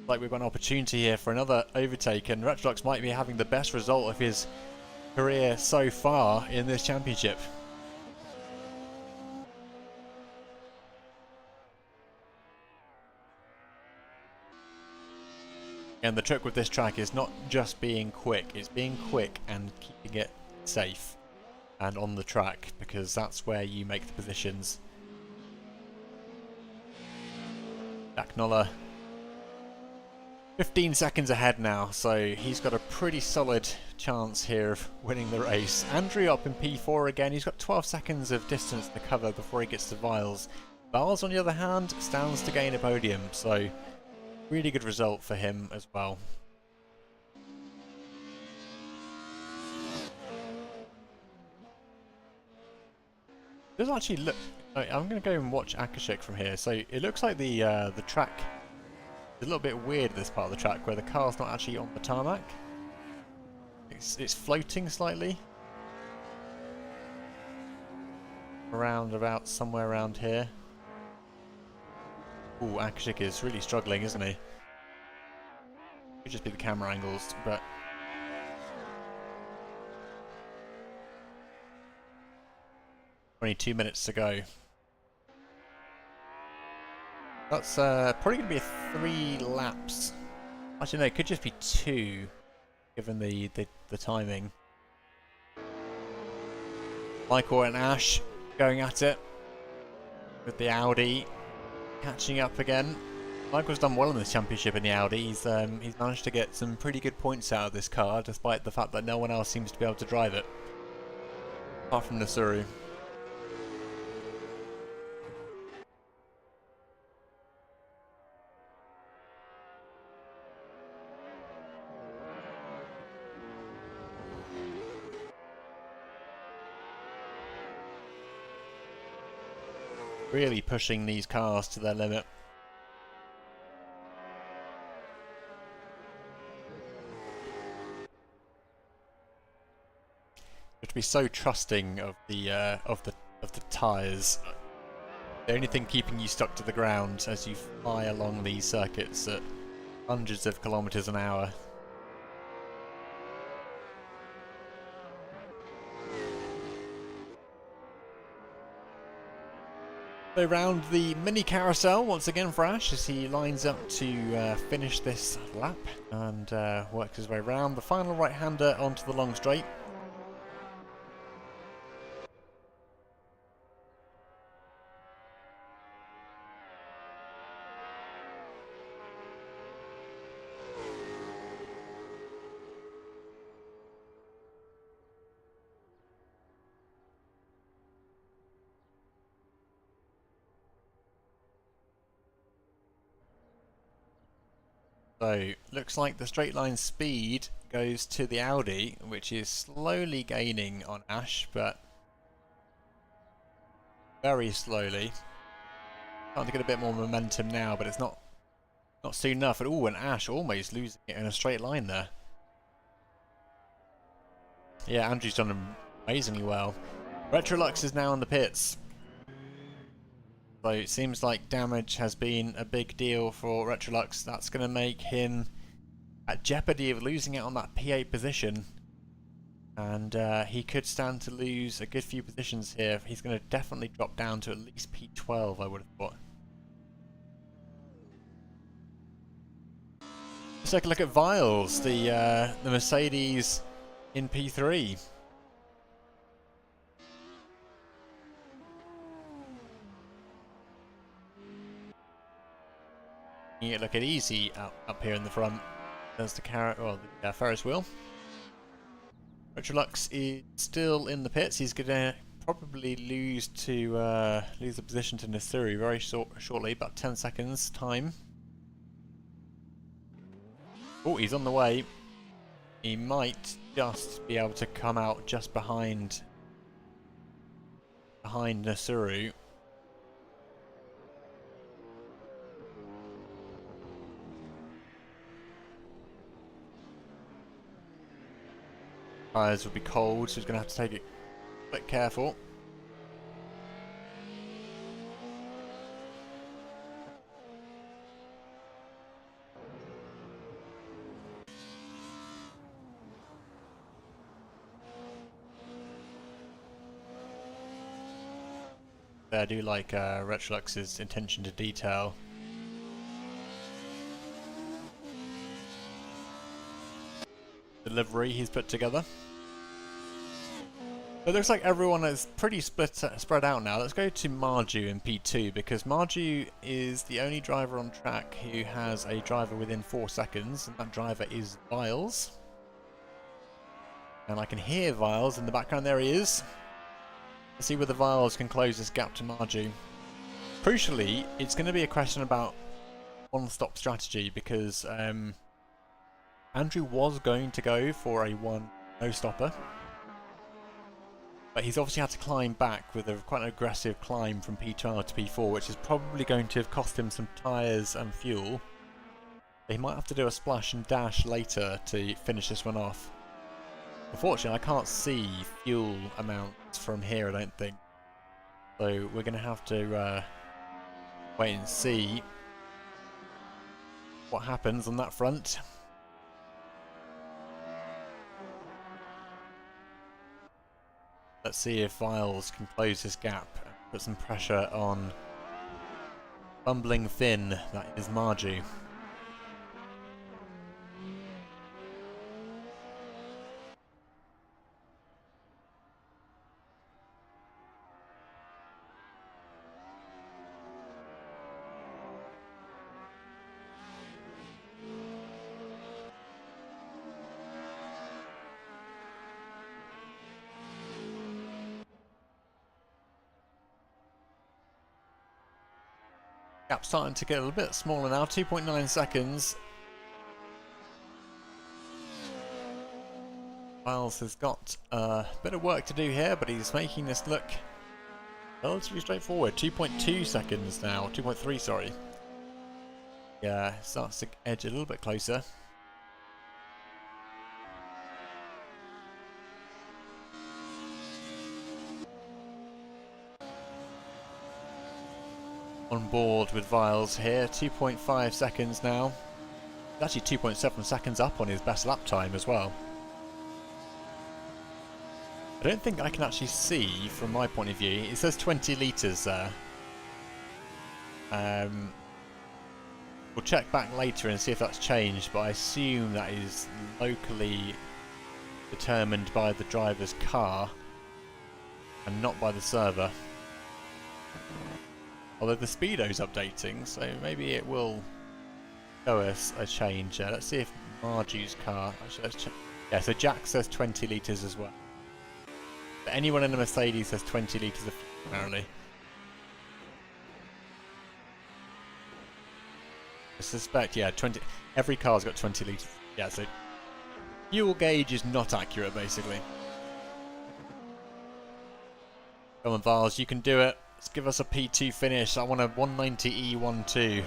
A: like we've got an opportunity here for another overtake, and Retrolux might be having the best result of his career so far in this championship. And the trick with this track is not just being quick, it's being quick and keeping it safe and on the track, because that's where you make the positions. Jack Noller 15 seconds ahead now, so he's got a pretty solid chance here of winning the race. Andrew up in P4 again. He's got 12 seconds of distance to cover before he gets to Viles. Viles, on the other hand, stands to gain a podium, so really good result for him as well. It does actually look... I'm going to go and watch Akashik from here. So it looks like the track is a little bit weird, this part of the track, where the car's not actually on the tarmac. It's floating slightly. Around about somewhere around here. Ooh, Akashik is really struggling, isn't he? Could just be the camera angles, but... 22 minutes to go. That's probably going to be 3 laps. Actually, no, it could just be 2, given the timing. Michael and Ash going at it with the Audi, catching up again. Michael's done well in this championship in the Audi. He's managed to get some pretty good points out of this car, despite the fact that no one else seems to be able to drive it, apart from Nasuru. Really pushing these cars to their limit. You have to be so trusting of the tyres. The only thing keeping you stuck to the ground as you fly along these circuits at hundreds of kilometers an hour. So round the mini carousel once again for Ash as he lines up to finish this lap and works his way round the final right-hander onto the long straight. So, looks like the straight line speed goes to the Audi, which is slowly gaining on Ash, but very slowly. Starting to get a bit more momentum now, but it's not soon enough. Ooh, and Ash almost losing it in a straight line there. Yeah, Andrew's done amazingly well. Retrolux is now in the pits. So it seems like damage has been a big deal for Retrolux. That's going to make him at jeopardy of losing out on that P8 position. And he could stand to lose a good few positions here. He's going to definitely drop down to at least P12, I would have thought. Let's take a look at Viles, the Mercedes in P3. You look at easy up here in the front. There's the Ferris wheel. Retrolux is still in the pits. He's going to probably lose the position to Nasuri very shortly, about 10 seconds time. Oh, he's on the way. He might just be able to come out just behind Nasuru. Tyres will be cold, so he's going to have to take it a bit careful. I do like Retrolux's attention to detail. The livery he's put together. So it looks like everyone is pretty spread out now. Let's go to Marju in P2 because Marju is the only driver on track who has a driver within 4 seconds, and that driver is Viles. And I can hear Viles in the background. There he is. Let's see whether Viles can close this gap to Marju. Crucially, it's going to be a question about one-stop strategy because Andrew was going to go for a no-stopper. But he's obviously had to climb back with a quite an aggressive climb from P12 to P4, which is probably going to have cost him some tyres and fuel. He might have to do a splash and dash later to finish this one off. Unfortunately, I can't see fuel amounts from here, I don't think. So we're going to have to wait and see what happens on that front. Let's see if Viles can close this gap and put some pressure on bumbling Finn, that is Marju. Gap starting to get a little bit smaller now, 2.9 seconds. Viles has got a bit of work to do here, but he's making this look relatively straightforward. 2.2 seconds now, 2.3 sorry. Yeah, starts to edge a little bit closer. On board with Viles here, 2.5 seconds now. Actually 2.7 seconds up on his best lap time as well. I don't think I can actually see from my point of view. It says 20 litres there. We'll check back later and see if that's changed, but I assume that is locally determined by the driver's car and not by the server. Although the speedo's updating, so maybe it will show us a change. Let's see if Marju's car... Actually, let's check. Yeah, so Jack says 20 litres as well. But anyone in a Mercedes says 20 litres of fuel, apparently. I suspect, yeah, 20. Every car's got 20 litres. Yeah, so fuel gauge is not accurate, basically. Come on, Viles, you can do it. Let's give us a P2 finish. I want a 190E12.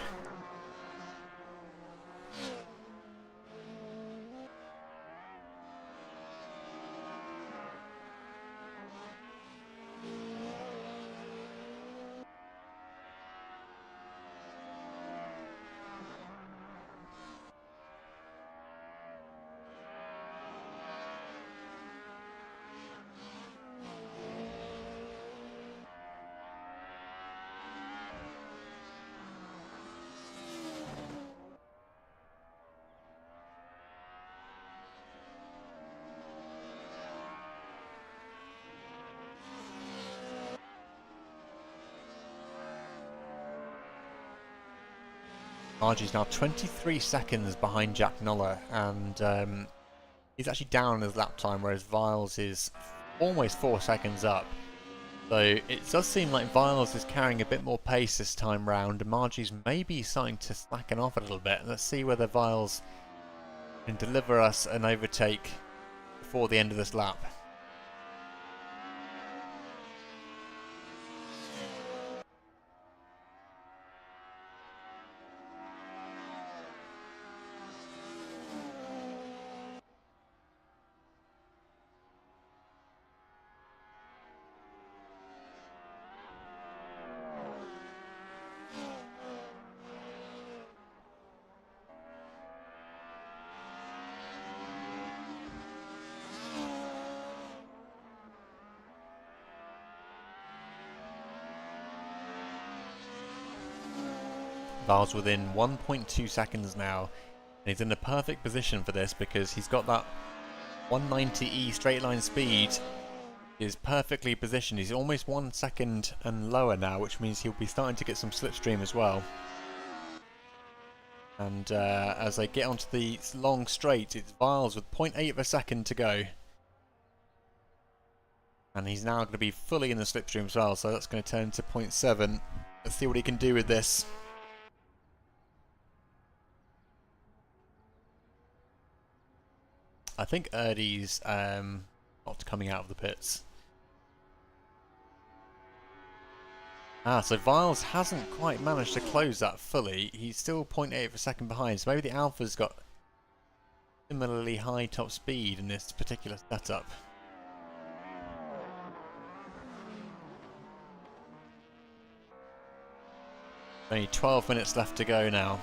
A: Marju's now 23 seconds behind Jack Noller, and he's actually down in his lap time, whereas Viles is almost 4 seconds up. So it does seem like Viles is carrying a bit more pace this time round, and Marju's maybe starting to slacken off a little bit. Let's see whether Viles can deliver us an overtake before the end of this lap. Viles within 1.2 seconds now, and he's in the perfect position for this because he's got that 190E straight line speed is perfectly positioned. He's almost 1 second and lower now, which means he'll be starting to get some slipstream as well. And as they get onto the long straight, it's Viles with 0.8 of a second to go. And he's now going to be fully in the slipstream as well, so that's going to turn to 0.7. Let's see what he can do with this. I think Erdy's not coming out of the pits. So Viles hasn't quite managed to close that fully. He's still 0.8 of a second behind, so maybe the Alpha's got similarly high top speed in this particular setup. Only 12 minutes left to go now.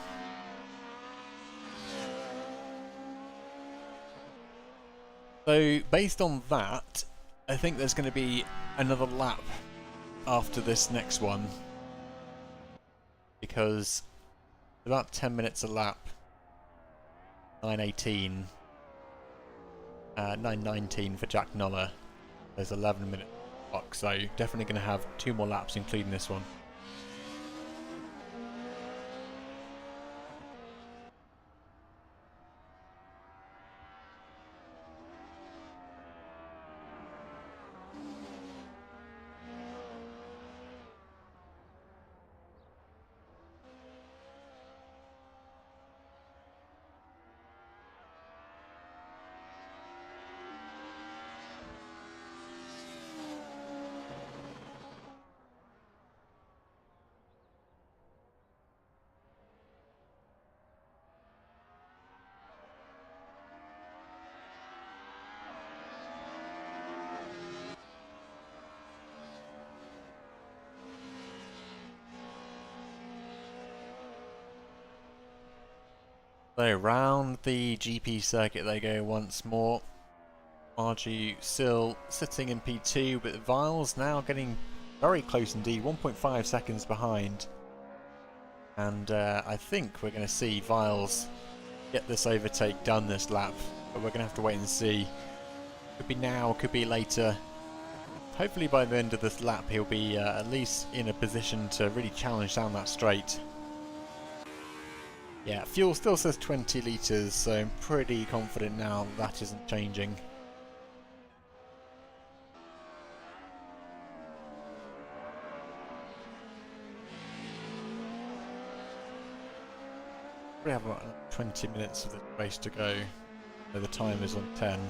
A: So based on that, I think there's going to be another lap after this next one, because about 10 minutes a lap. 9:18, 9:19 for Jack Noller. There's 11-minute clock, so definitely going to have 2 more laps, including this one. So round the GP circuit they go once more. Marju still sitting in P2, but Viles now getting very close indeed, 1.5 seconds behind. And I think we're going to see Viles get this overtake done this lap, but we're going to have to wait and see. Could be now, could be later. Hopefully by the end of this lap he'll be at least in a position to really challenge down that straight. Yeah, fuel still says 20 litres, so I'm pretty confident now that isn't changing. We have about 20 minutes of the race to go, so the time is on 10.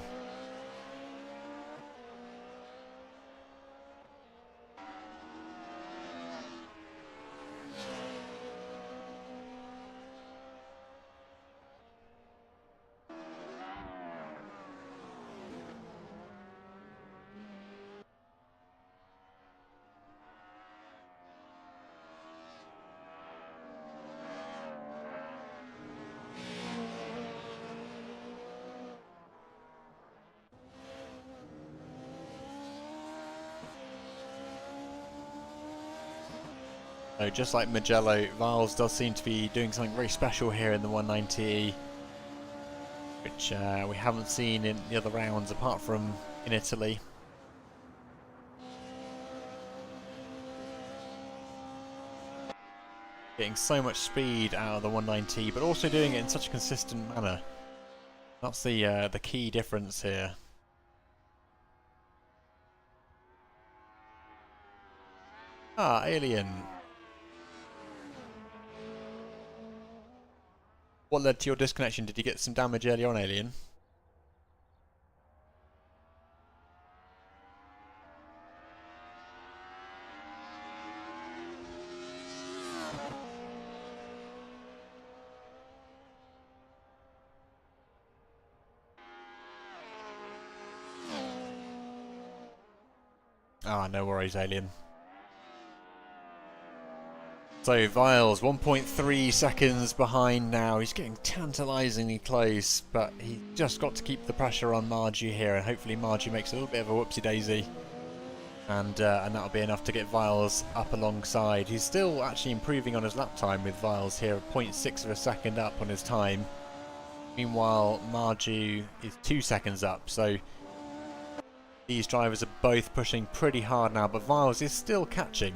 A: So just like Mugello, Viles does seem to be doing something very special here in the 190E, which we haven't seen in the other rounds apart from in Italy. Getting so much speed out of the 190, but also doing it in such a consistent manner. That's the key difference here. Ah, Alien. What led to your disconnection? Did you get some damage early on, Alien? Ah, no worries, Alien. So Viles, 1.3 seconds behind now. He's getting tantalisingly close, but he's just got to keep the pressure on Marju here, and hopefully Marju makes a little bit of a whoopsie-daisy. And that'll be enough to get Viles up alongside. He's still actually improving on his lap time with Viles here, 0.6 of a second up on his time. Meanwhile, Marju is 2 seconds up, so These drivers are both pushing pretty hard now, but Viles is still catching.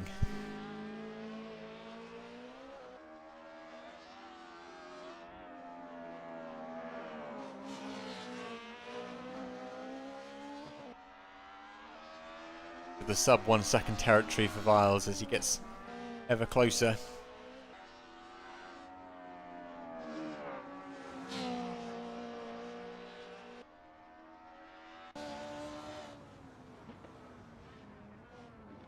A: The sub 1 second territory for Viles as he gets ever closer.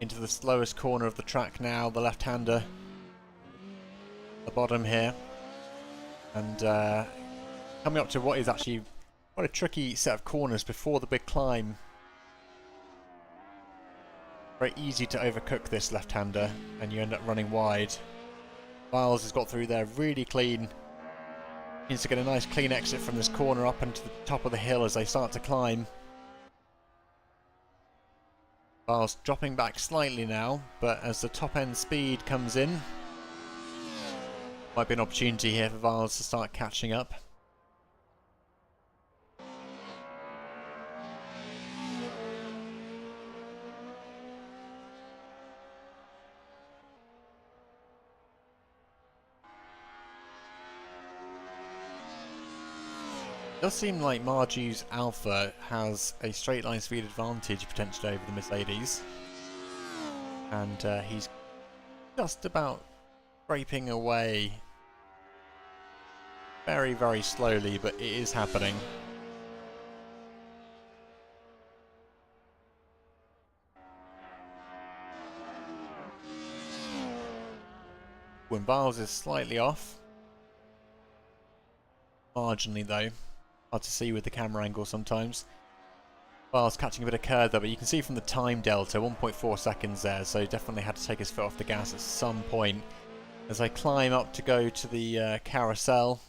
A: Into the slowest corner of the track now, the left-hander, the bottom here, and coming up to what is actually quite a tricky set of corners before the big climb. Very easy to overcook this left-hander, and you end up running wide. Viles has got through there really clean. Needs to get a nice clean exit from this corner up into the top of the hill as they start to climb. Viles dropping back slightly now, but as the top end speed comes in, might be an opportunity here for Viles to start catching up. It does seem like Marju's Alpha has a straight line speed advantage potentially over the Mercedes, and he's just about scraping away very, very slowly, but it is happening. When Viles is slightly off, marginally though. Hard to see with the camera angle sometimes. Viles catching a bit of curve there, but you can see from the time delta, 1.4 seconds there, so definitely had to take his foot off the gas at some point. As I climb up to go to the carousel.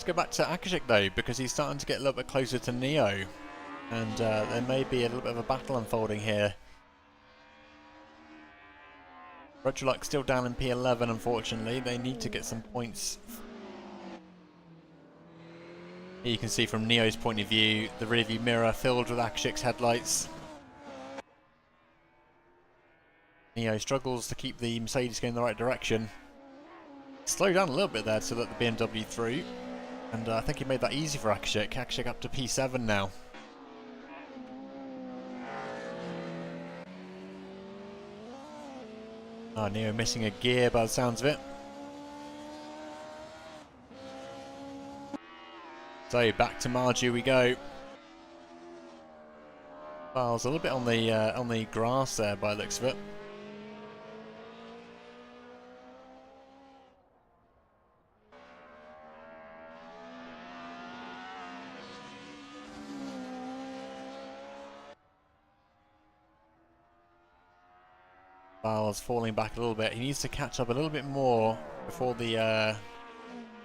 A: Go back to Akashik though, because he's starting to get a little bit closer to Neo, and there may be a little bit of a battle unfolding here. Retrolux still down in P11, unfortunately. They need to get some points. Here you can see from Neo's point of view, the rearview mirror filled with Akashik's headlights. Neo struggles to keep the Mercedes going in the right direction. Slow down a little bit there to let the BMW through. And I think he made that easy for Akashik. Akashik up to P7 now. Oh, Neo missing a gear by the sounds of it. So back to Marju we go. Viles a little bit on the grass there by the looks of it. Viles falling back a little bit. He needs to catch up a little bit more before the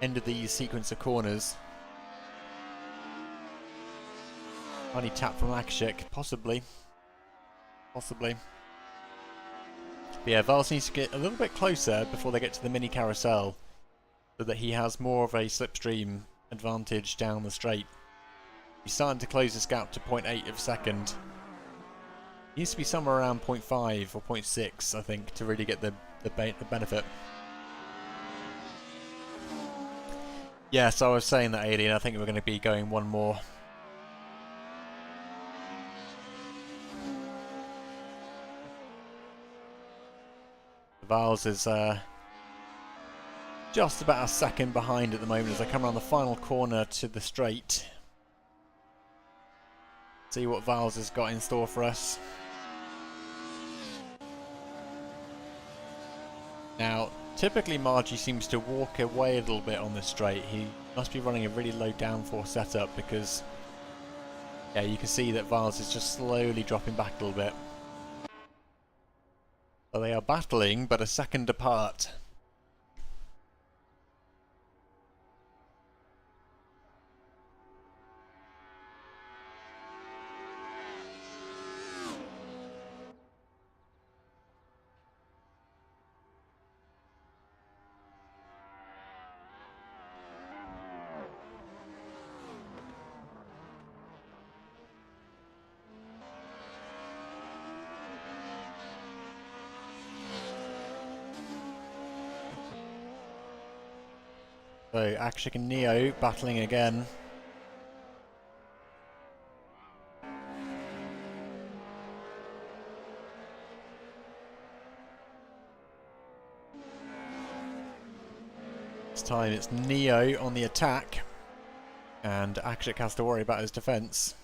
A: end of the sequence of corners. Tiny tap from Akashik, possibly. Possibly. But yeah, Viles needs to get a little bit closer before they get to the mini carousel, so that he has more of a slipstream advantage down the straight. He's starting to close this gap to 0.8 of a second. Needs to be somewhere around 0.5 or 0.6, I think, to really get the benefit. Yeah, so I was saying that, Alien, I think we're going to be going one more. Viles is just about a second behind at the moment as I come around the final corner to the straight. See what Viles has got in store for us. Now, typically Marju seems to walk away a little bit on this straight. He must be running a really low downforce setup because, yeah, you can see that Viles is just slowly dropping back a little bit. So they are battling, but a second apart. So Akshik and Neo battling again. This time it's Neo on the attack, and Akshik has to worry about his defense.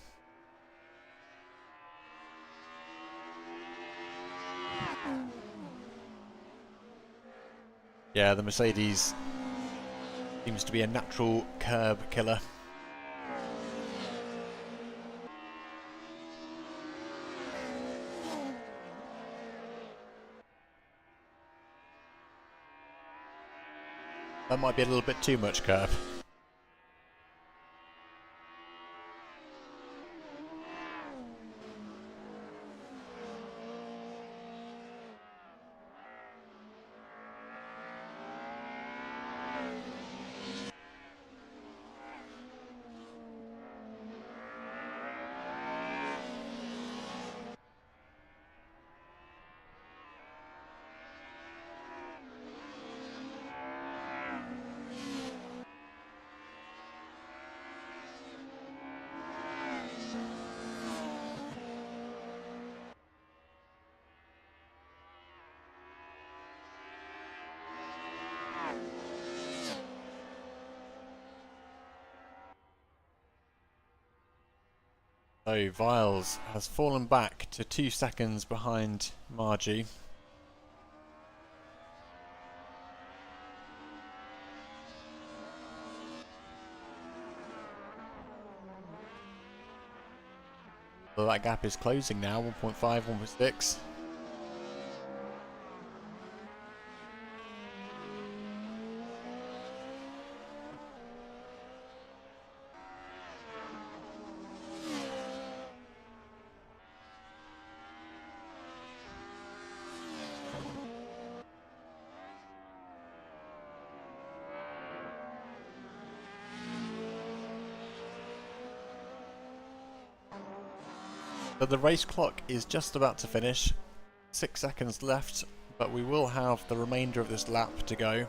A: Yeah, the Mercedes seems to be a natural curb killer. That might be a little bit too much curb. So Viles has fallen back to 2 seconds behind Margie. So that gap is closing now, 1.5, 1.6. So the race clock is just about to finish. 6 seconds left, but we will have the remainder of this lap to go.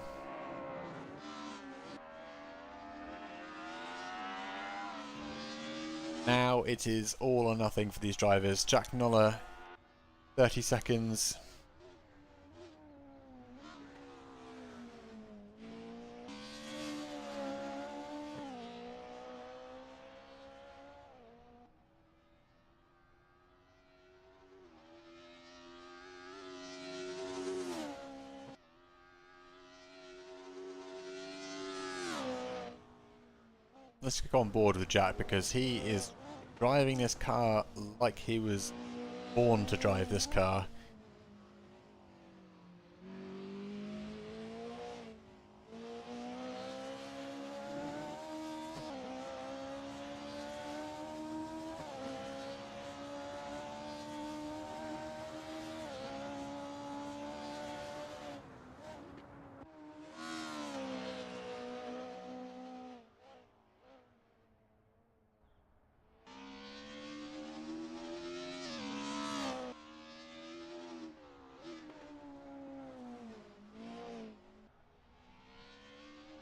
A: Now it is all or nothing for these drivers. Jack Noller, 30 seconds. Let's go on board with Jack because he is driving this car like he was born to drive this car.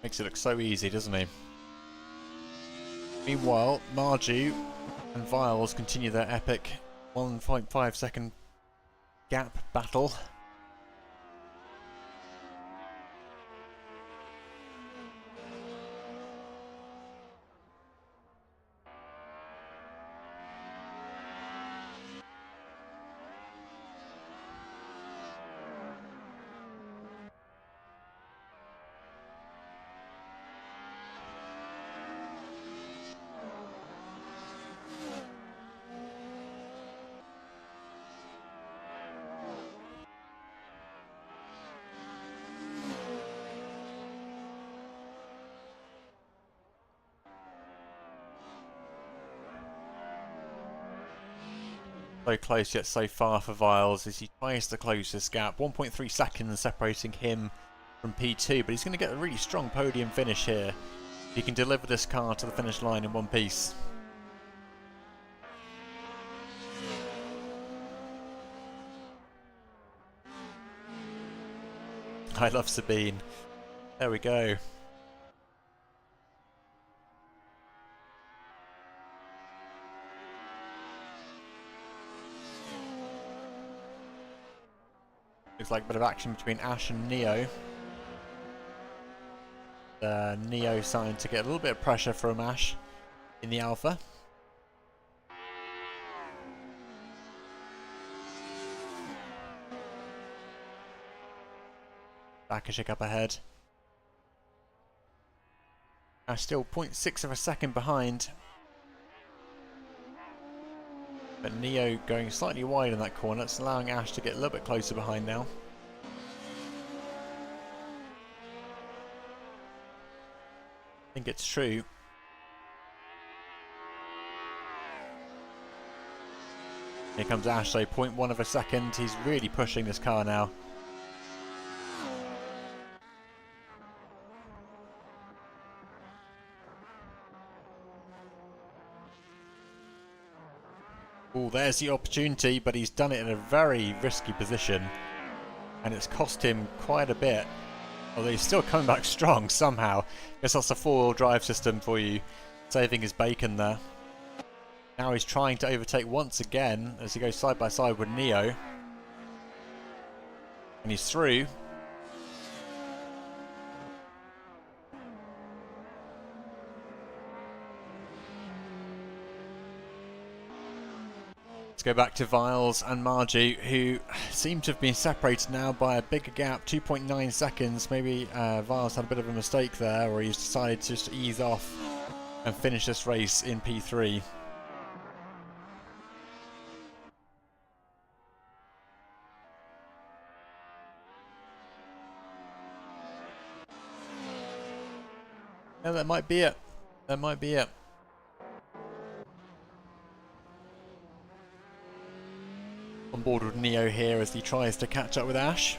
A: Makes it look so easy, doesn't he? Meanwhile, Marju and Viles continue their epic 1.5 second gap battle. So close yet so far for Viles as he tries to close this gap. 1.3 seconds separating him from P2, but he's going to get a really strong podium finish here. He can deliver this car to the finish line in one piece. I love Sabine. There we go. Looks like a bit of action between Ash and Neo. Neo starting to get a little bit of pressure from Ash in the Alpha. Bakashik up ahead. Ash still 0.6 of a second behind. But Neo going slightly wide in that corner. It's allowing Ash to get a little bit closer behind now. I think it's true. Here comes Ash, so 0.1 of a second. He's really pushing this car now. Oh, there's the opportunity, but he's done it in a very risky position. And it's cost him quite a bit. Although he's still coming back strong somehow. Guess that's a four-wheel drive system for you, saving his bacon there. Now he's trying to overtake once again as he goes side by side with Neo. And he's through. Let's go back to Viles and Margie, who seem to have been separated now by a bigger gap, 2.9 seconds. Maybe Viles had a bit of a mistake there, or he's decided to just ease off and finish this race in P3. Yeah, that might be it. That might be it. On board with Neo here as he tries to catch up with Ash.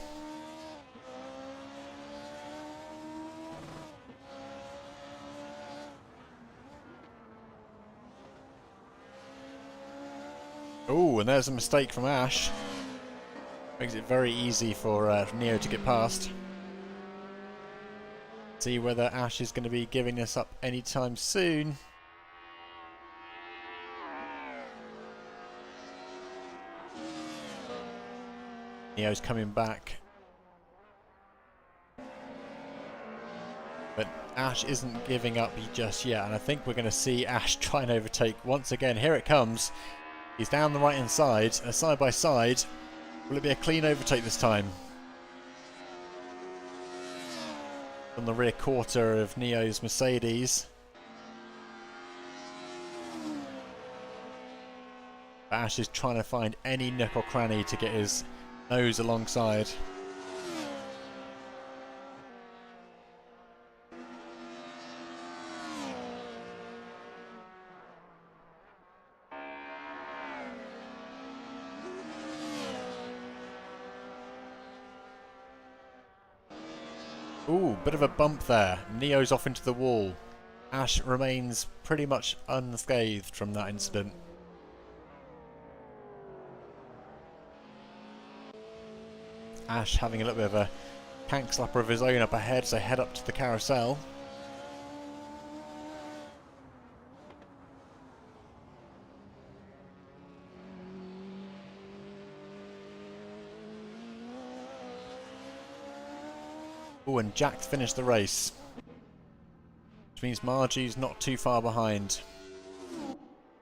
A: Oh, and there's a mistake from Ash. Makes it very easy for Neo to get past. See whether Ash is going to be giving this up anytime soon. Neo's coming back. But Ash isn't giving up just yet, and I think we're going to see Ash try and overtake once again. Here it comes. He's down the right-hand side, side by side. Will it be a clean overtake this time? On the rear quarter of Neo's Mercedes. Ash is trying to find any nook or cranny to get his nose alongside. Ooh, bit of a bump there. Neo's off into the wall. Ash remains pretty much unscathed from that incident. Ash having a little bit of a tank slapper of his own up ahead, so head up to the carousel. Oh, and Jack's finished the race. Which means Margie's not too far behind.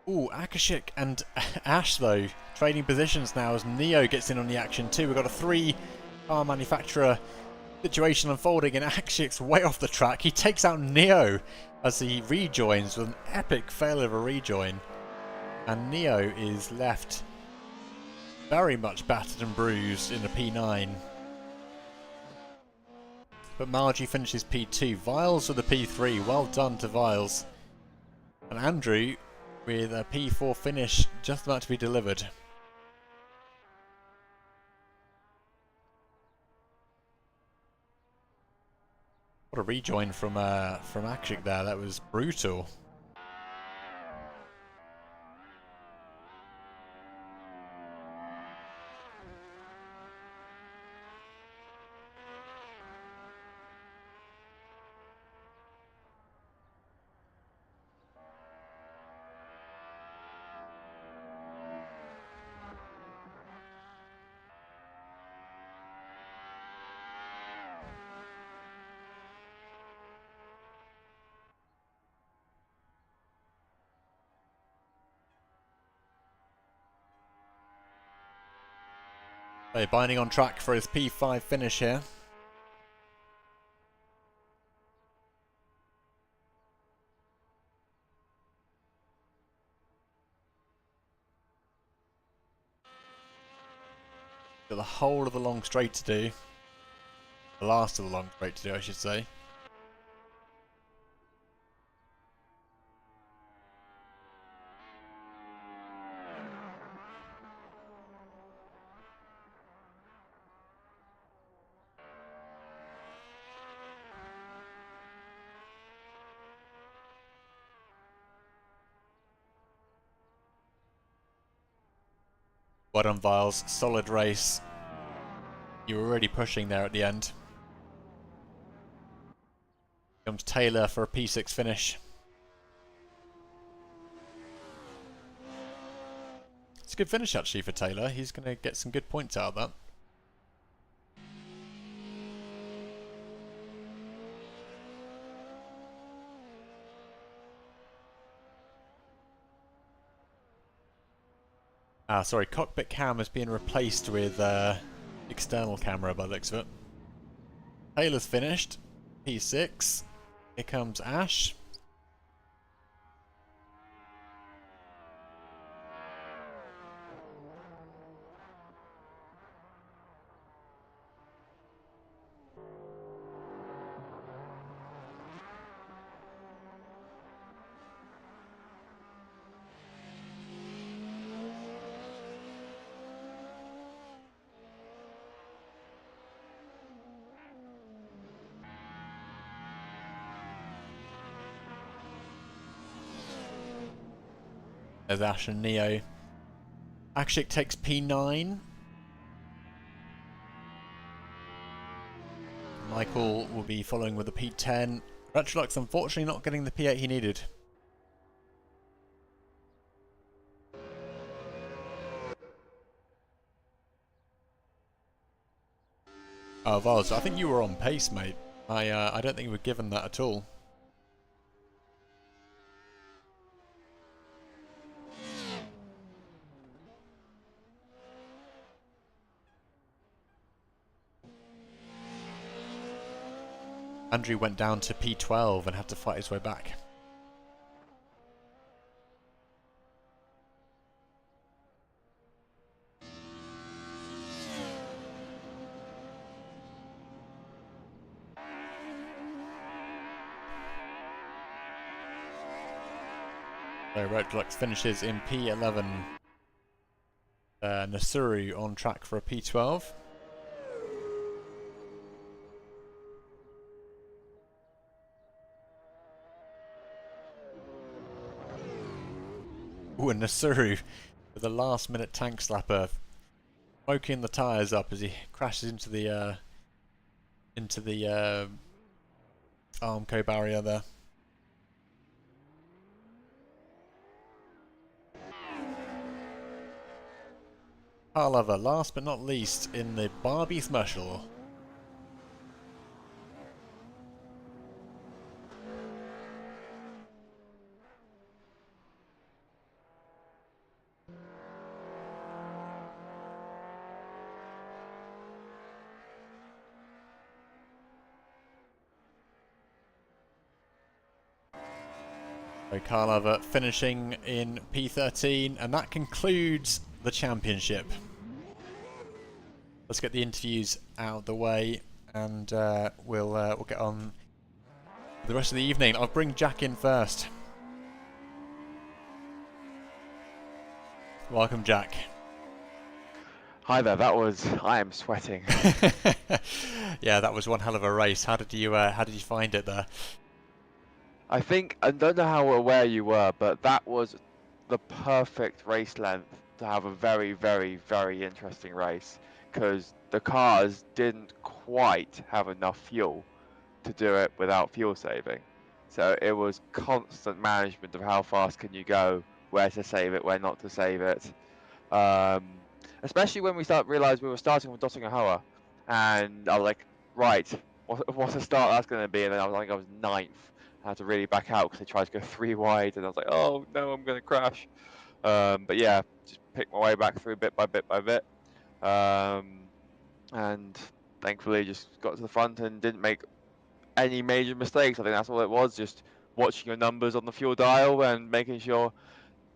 A: Ooh, Akashik and Ash though, trading positions now as Neo gets in on the action too. We've got a three-car manufacturer situation unfolding, and Akashik's way off the track. He takes out Neo as he rejoins with an epic fail of a rejoin. And Neo is left very much battered and bruised in the P9. But Margie finishes P2. Viles with a P3. Well done to Viles. And Andrew with a P4 finish just about to be delivered. What a rejoin from Akshik there. That was brutal. So Binding on track for his P5 finish here. Got the whole of the long straight to do. The last of the long straight to do, I should say. Well done, Viles. Solid race. You were already pushing there at the end. Comes Taylor for a P6 finish. It's a good finish actually for Taylor. He's going to get some good points out of that. Sorry, cockpit cam is being replaced with external camera by the looks of it. Taylor's finished. P6. Here comes Ash. There's Ash and Neo. Akshik takes P9. Michael will be following with a P10. Retrolux unfortunately not getting the P8 he needed. Oh, Vaz, I think you were on pace, mate. I don't think you were given that at all. Andrew went down to P12 and had to fight his way back. So Redlux finishes in P11. Nasuru on track for a P12. Ooh, and Nasuru with a last minute tank slapper, smoking the tyres up as he crashes into the Armco barrier there. However, last but not least in the Barbie Special. So Karlova finishing in P13, and that concludes the championship. Let's get the interviews out of the way, and we'll get on the rest of the evening. I'll bring Jack in first. Welcome, Jack.
B: Hi there. I am sweating.
A: Yeah, that was one hell of a race. How did you find it there?
B: I don't know how aware you were, but that was the perfect race length to have a very, very, very interesting race, because the cars didn't quite have enough fuel to do it without fuel saving. So it was constant management of how fast can you go, where to save it, where not to save it. Especially when we realised we were starting with Dottingahoa, and I was like, right, what a start that's going to be. And then I was ninth. I had to really back out because they tried to go 3 wide, and I was like, oh no, I'm going to crash. But yeah, just picked my way back through bit by bit by bit. and thankfully just got to the front and didn't make any major mistakes. I think that's all it was, just watching your numbers on the fuel dial and making sure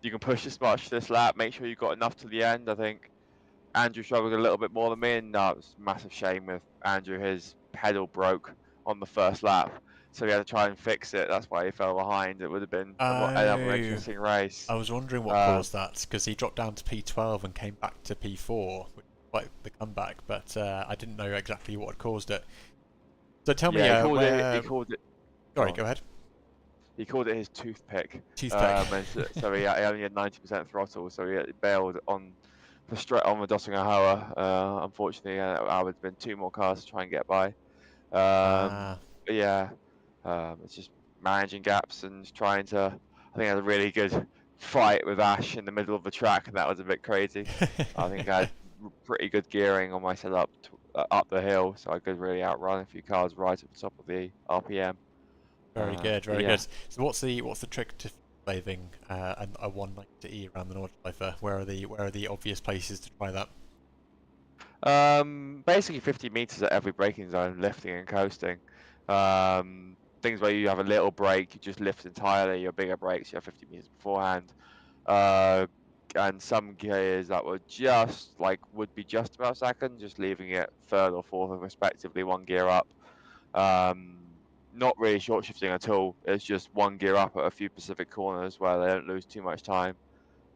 B: you can push as much this lap, make sure you got enough to the end. I think Andrew struggled a little bit more than me, and it was a massive shame with Andrew. His pedal broke on the first lap, so he had to try and fix it. That's why he fell behind. It would have been another
A: Oh,
B: interesting race.
A: I was wondering what
B: Uh,
A: caused that, because he dropped down to P12 and came back to P4, which was quite the comeback, but I didn't know exactly what had caused it. So tell me,
B: yeah, he called it. He
A: where...
B: called it. Go
A: Sorry,
B: on.
A: go ahead.
B: He called it his toothpick.
A: Toothpick.
B: And so he only had 90% throttle, so he bailed on the straight on the Dossingerhauer. Unfortunately, I would have been 2 more cars to try and get by.
A: Ah,
B: But yeah, it's just managing gaps and just trying to. I think I had a really good fight with Ash in the middle of the track, and that was a bit crazy. I think I had pretty good gearing on my setup up the hill, so I could really outrun a few cars right at the top of the RPM.
A: very good,
B: But
A: very
B: yeah.
A: good. So what's the trick to saving a 190E around the Nordschleife? Where are the obvious places to try that?
B: Basically 50 meters at every braking zone, lifting and coasting. Things where you have a little brake, you just lift entirely. Your bigger brakes, you have 50 meters beforehand. And some gears that were just like would be just about second, just leaving it third or fourth, respectively, 1 gear up. Not really short shifting at all. It's just 1 gear up at a few Pacific corners where they don't lose too much time.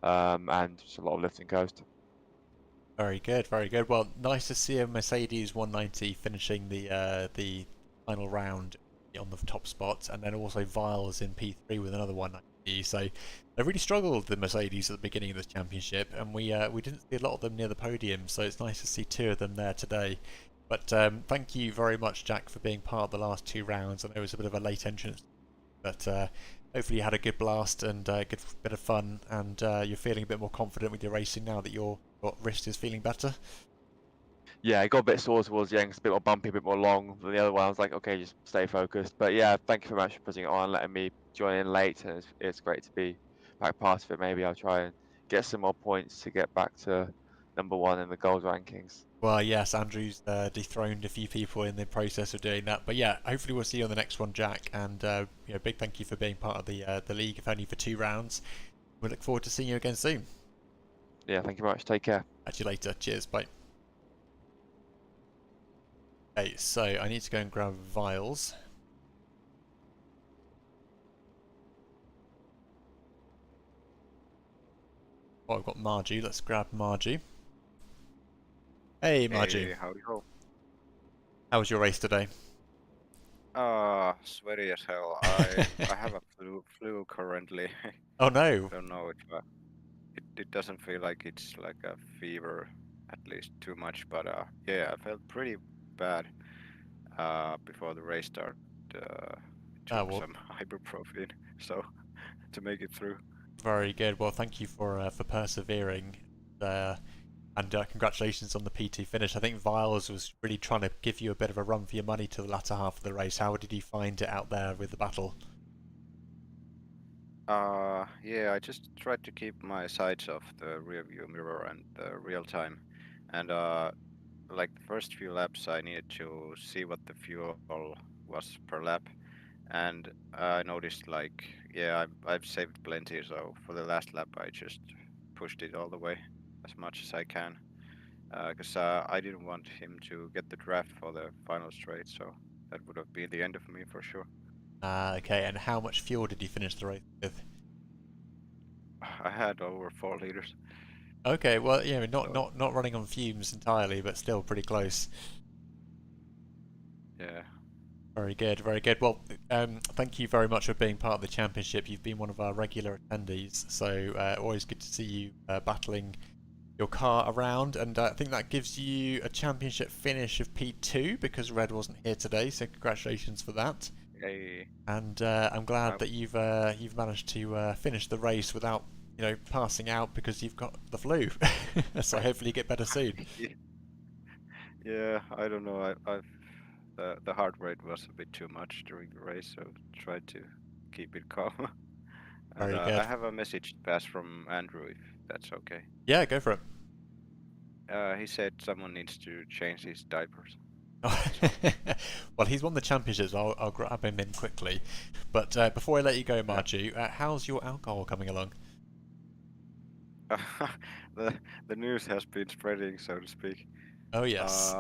B: And just a lot of lift and coast.
A: Very good, very good. Well, nice to see a Mercedes 190 finishing the final round on the top spot, and then also Viles in P3 with another 190. So they really struggled, the Mercedes, at the beginning of this championship, and we didn't see a lot of them near the podium. So it's nice to see 2 of them there today. But thank you very much, Jack, for being part of the last 2 rounds. I know it was a bit of a late entrance, but hopefully you had a good blast and a good bit of fun, and you're feeling a bit more confident with your racing now that your wrist is feeling better.
B: Yeah, it got a bit sore towards the end, 'cause a bit more bumpy, a bit more long than the other one. I was like, okay, just stay focused. But yeah, thank you very much for putting it on, letting me join in late, and it's great to be back part of it. Maybe I'll try and get some more points to get back to #1 in the gold rankings.
A: Well, yes, Andrew's dethroned a few people in the process of doing that, but yeah, hopefully we'll see you on the next one, Jack. And big thank you for being part of the league, if only for 2 rounds. We look forward to seeing you again soon.
B: Yeah, thank you very much. Take care.
A: Catch you later. Cheers. Bye. Okay, so I need to go and grab vials. Oh, I've got Margie. Let's grab Margie. Hey, Margie.
C: Hey, how you go?
A: How was your race today?
C: Sweaty as hell. I have a flu currently.
A: Oh no.
C: Don't know if it doesn't feel like it's like a fever, at least too much. But yeah, I felt pretty bad before the race started. Took
A: Well,
C: some ibuprofen, so to make it through.
A: very good. Well, thank you for persevering. And congratulations on the P2 finish. I think Viles was really trying to give you a bit of a run for your money to the latter half of the race. How did you find it out there with the battle?
C: Yeah, I just tried to keep my sights off the rear view mirror and the real time, and like the first few laps, I needed to see what the fuel was per lap, and I noticed like, yeah, I've saved plenty, so for the last lap, I just pushed it all the way as much as I can, because I didn't want him to get the draft for the final straight, so that would have been the end of me for sure.
A: Okay, and how much fuel did you finish the race with?
C: I had over 4 liters.
A: Okay, well, yeah, not
C: So
A: not not running on fumes entirely, but still pretty close.
C: yeah.
A: Very good, very good. Well, thank you very much for being part of the championship. You've been one of our regular attendees, so always good to see you battling your car around, and I think that gives you a championship finish of P2 because Red wasn't here today, so congratulations for that.
C: Hey,
A: And I'm glad that you've managed to finish the race without passing out because you've got the flu. So hopefully you get better soon.
C: yeah, I don't know. I've the heart rate was a bit too much during the race, so tried to keep it calm. And
A: Very
C: I
A: good.
C: have a message to pass from Andrew, if that's okay.
A: Yeah, go for it.
C: He said someone needs to change his diapers.
A: Well, he's won the championships. I'll grab him in quickly. But before I let you go, Marju, how's your alcohol coming along?
C: the the news has been spreading, so to speak.
A: Oh yes.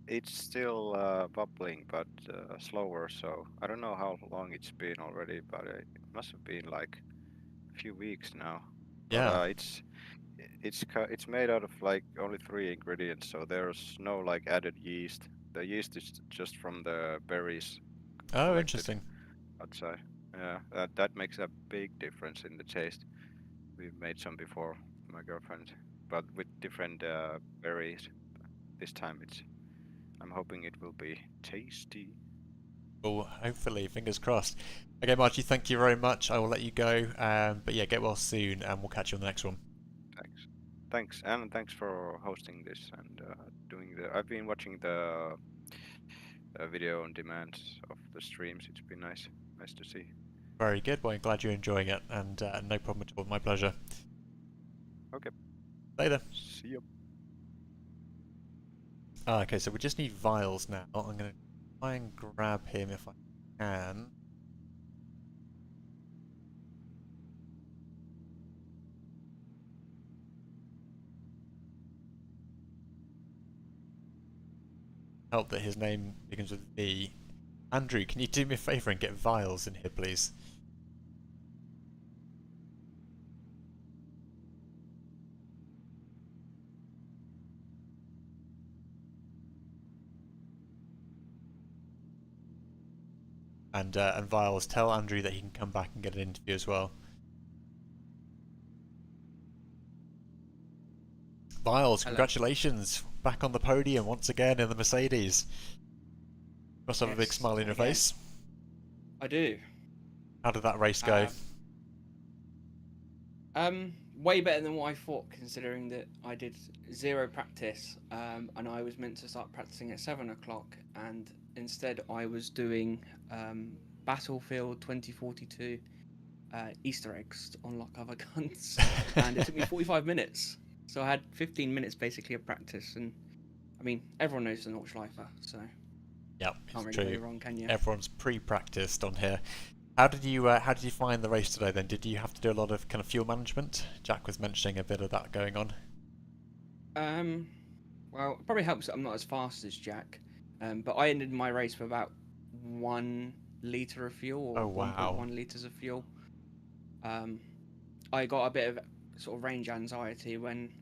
C: It's still bubbling, but slower. So I don't know how long it's been already, but it must have been like a few weeks now. But
A: Yeah.
C: it's made out of like only 3 ingredients, so there's no like added yeast. The yeast is just from the berries
A: Oh,
C: collected
A: interesting.
C: outside. Yeah, that makes a big difference in the taste. We've made some before, my girlfriend, but with different berries. This time I'm hoping it will be tasty.
A: Well, hopefully, fingers crossed. Okay, Marju, thank you very much. I will let you go. But yeah, get well soon, and we'll catch you on the next one.
C: Thanks, and thanks for hosting this and doing the. I've been watching the video on demand of the streams. It's been nice to see.
A: Very good. Well, I'm glad you're enjoying it, and no problem at all. My pleasure.
C: Okay,
A: Later.
C: see you.
A: Okay, so we just need vials now. I'm going to try and grab him if I can. Help that his name begins with V. Andrew, can you do me a favour and get vials in here, please? And vials, tell Andrew that he can come back and get an interview as well. Vials,
D: Hello.
A: congratulations! Back on the podium once again in the Mercedes. Must have a big
D: Yes,
A: smile on your
D: again.
A: face.
D: I do.
A: How did that race go?
D: Way better than what I thought, considering that I did 0 practice, and I was meant to start practicing at 7 o'clock, and instead I was doing Battlefield 2042 Easter eggs to unlock other guns, and it took me 45 minutes. So I had 15 minutes basically of practice, and I mean everyone knows the Nordschleife, so
A: Yep,
D: can't
A: it's
D: really
A: true.
D: go wrong, can you?
A: Everyone's pre-practiced on here. How did you find the race today then? Did you have to do a lot of kind of fuel management? Jack was mentioning a bit of that going on.
D: Well, it probably helps that I'm not as fast as Jack, but I ended my race with about 1 litre of fuel, or
A: Oh, wow.
D: 1.1 litres of fuel. I got a bit of sort of range anxiety when,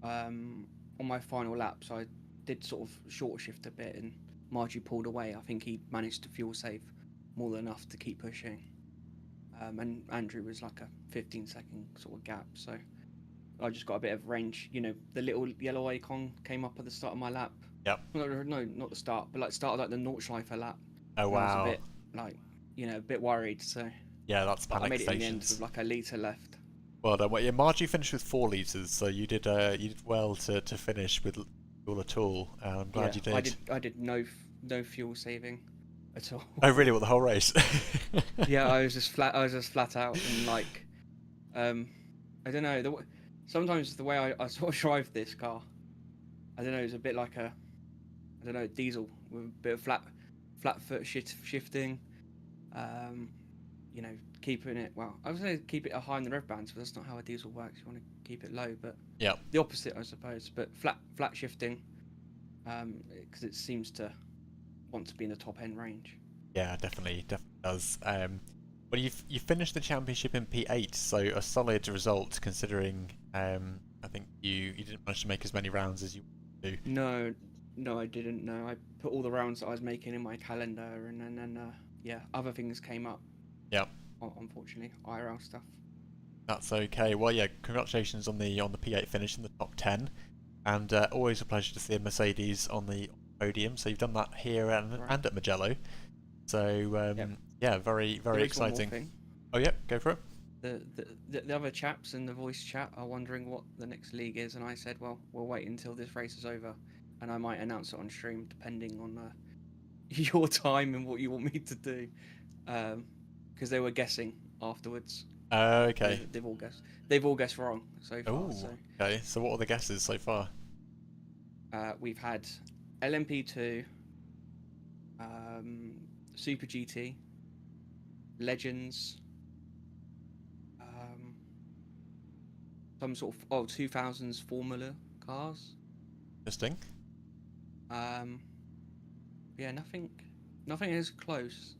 D: on my final lap, so I did sort of short shift a bit, and Margie pulled away. I think he managed to fuel save more than enough to keep pushing. And Andrew was like a 15-second sort of gap, so I just got a bit of range. You know, the little yellow icon came up at the start of my lap.
A: Yep.
D: No, not the start, but like start of like the Nordschleife lap.
A: Oh,
D: and I was a
A: wow.
D: bit like, a bit worried. So
A: Yeah, that's
D: but I
A: panic
D: made it in the end
A: stations.
D: with like a litre left.
A: Well done. Well, yeah, Margie finished with 4 litres, so you did well to finish with fuel at all. I'm glad you did.
D: I did no fuel saving at all.
A: Oh, really? What, the whole race?
D: Yeah, I was just flat out, and like, I don't know. Sometimes the way I sort of drive this car, I don't know, it's a bit like a, I don't know, diesel with a bit of flat foot shifting. Keeping it, well, I was going to keep it high in the rev bands, but that's not how a diesel works. You want to keep it low, but
A: yeah,
D: the opposite, I suppose. But flat shifting, because it seems to want to be in the top end range.
A: yeah, definitely does. Well, you finished the championship in P8, so a solid result considering. I think you didn't manage to make as many rounds as you wanted to.
D: No, I didn't. No, I put all the rounds that I was making in my calendar, and then other things came up.
A: Yeah.
D: Unfortunately, IRL stuff.
A: That's okay. Well, yeah, congratulations on the P8 finish in the top 10, and always a pleasure to see a Mercedes on the podium. So you've done that here and at Mugello. So yeah, very exciting.
D: One more thing.
A: Oh yeah, go for it.
D: The other chaps in the voice chat are wondering what the next league is, and I said, well, we'll wait until this race is over, and I might announce it on stream depending on your time and what you want me to do. Because they were guessing afterwards.
A: Okay.
D: They've all guessed wrong so far.
A: Oh,
D: So
A: okay. So what are the guesses so far?
D: we've had LMP2, Super GT, Legends, some sort of 2000s Formula cars.
A: Interesting.
D: Yeah, nothing is close.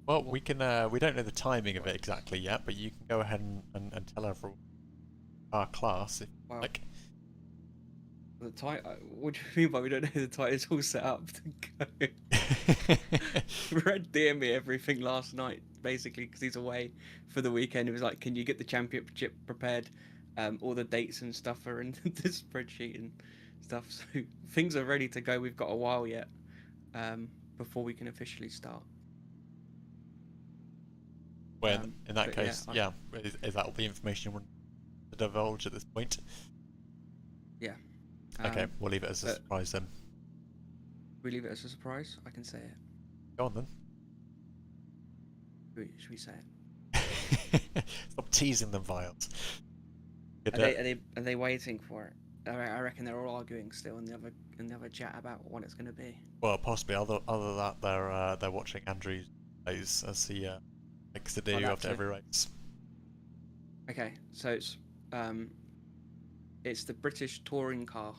A: Well, we can. We don't know the timing of it exactly yet, but you can go ahead and tell everyone our class if you like.
D: The what do you mean by we don't know the title? It's all set up to go. Red DM'd me everything last night, basically, because he's away for the weekend. He was like, "Can you get the championship prepared? All the dates and stuff are in the spreadsheet and stuff, so things are ready to go. We've got a while yet before we can officially start."
A: Well, in that case, yeah, is that all the information you want to divulge at this point?
D: Yeah.
A: Okay, we'll leave it as a surprise then.
D: We leave it as a surprise? I can say it.
A: Go on then.
D: Should we say
A: it? Stop teasing them, Viles.
D: Are they waiting for it? I reckon they're all arguing still in the other chat about what it's going to be.
A: Well, possibly. Other than that, they're watching Andrew's plays as he likes to do after every race.
D: Okay, so it's the British Touring Car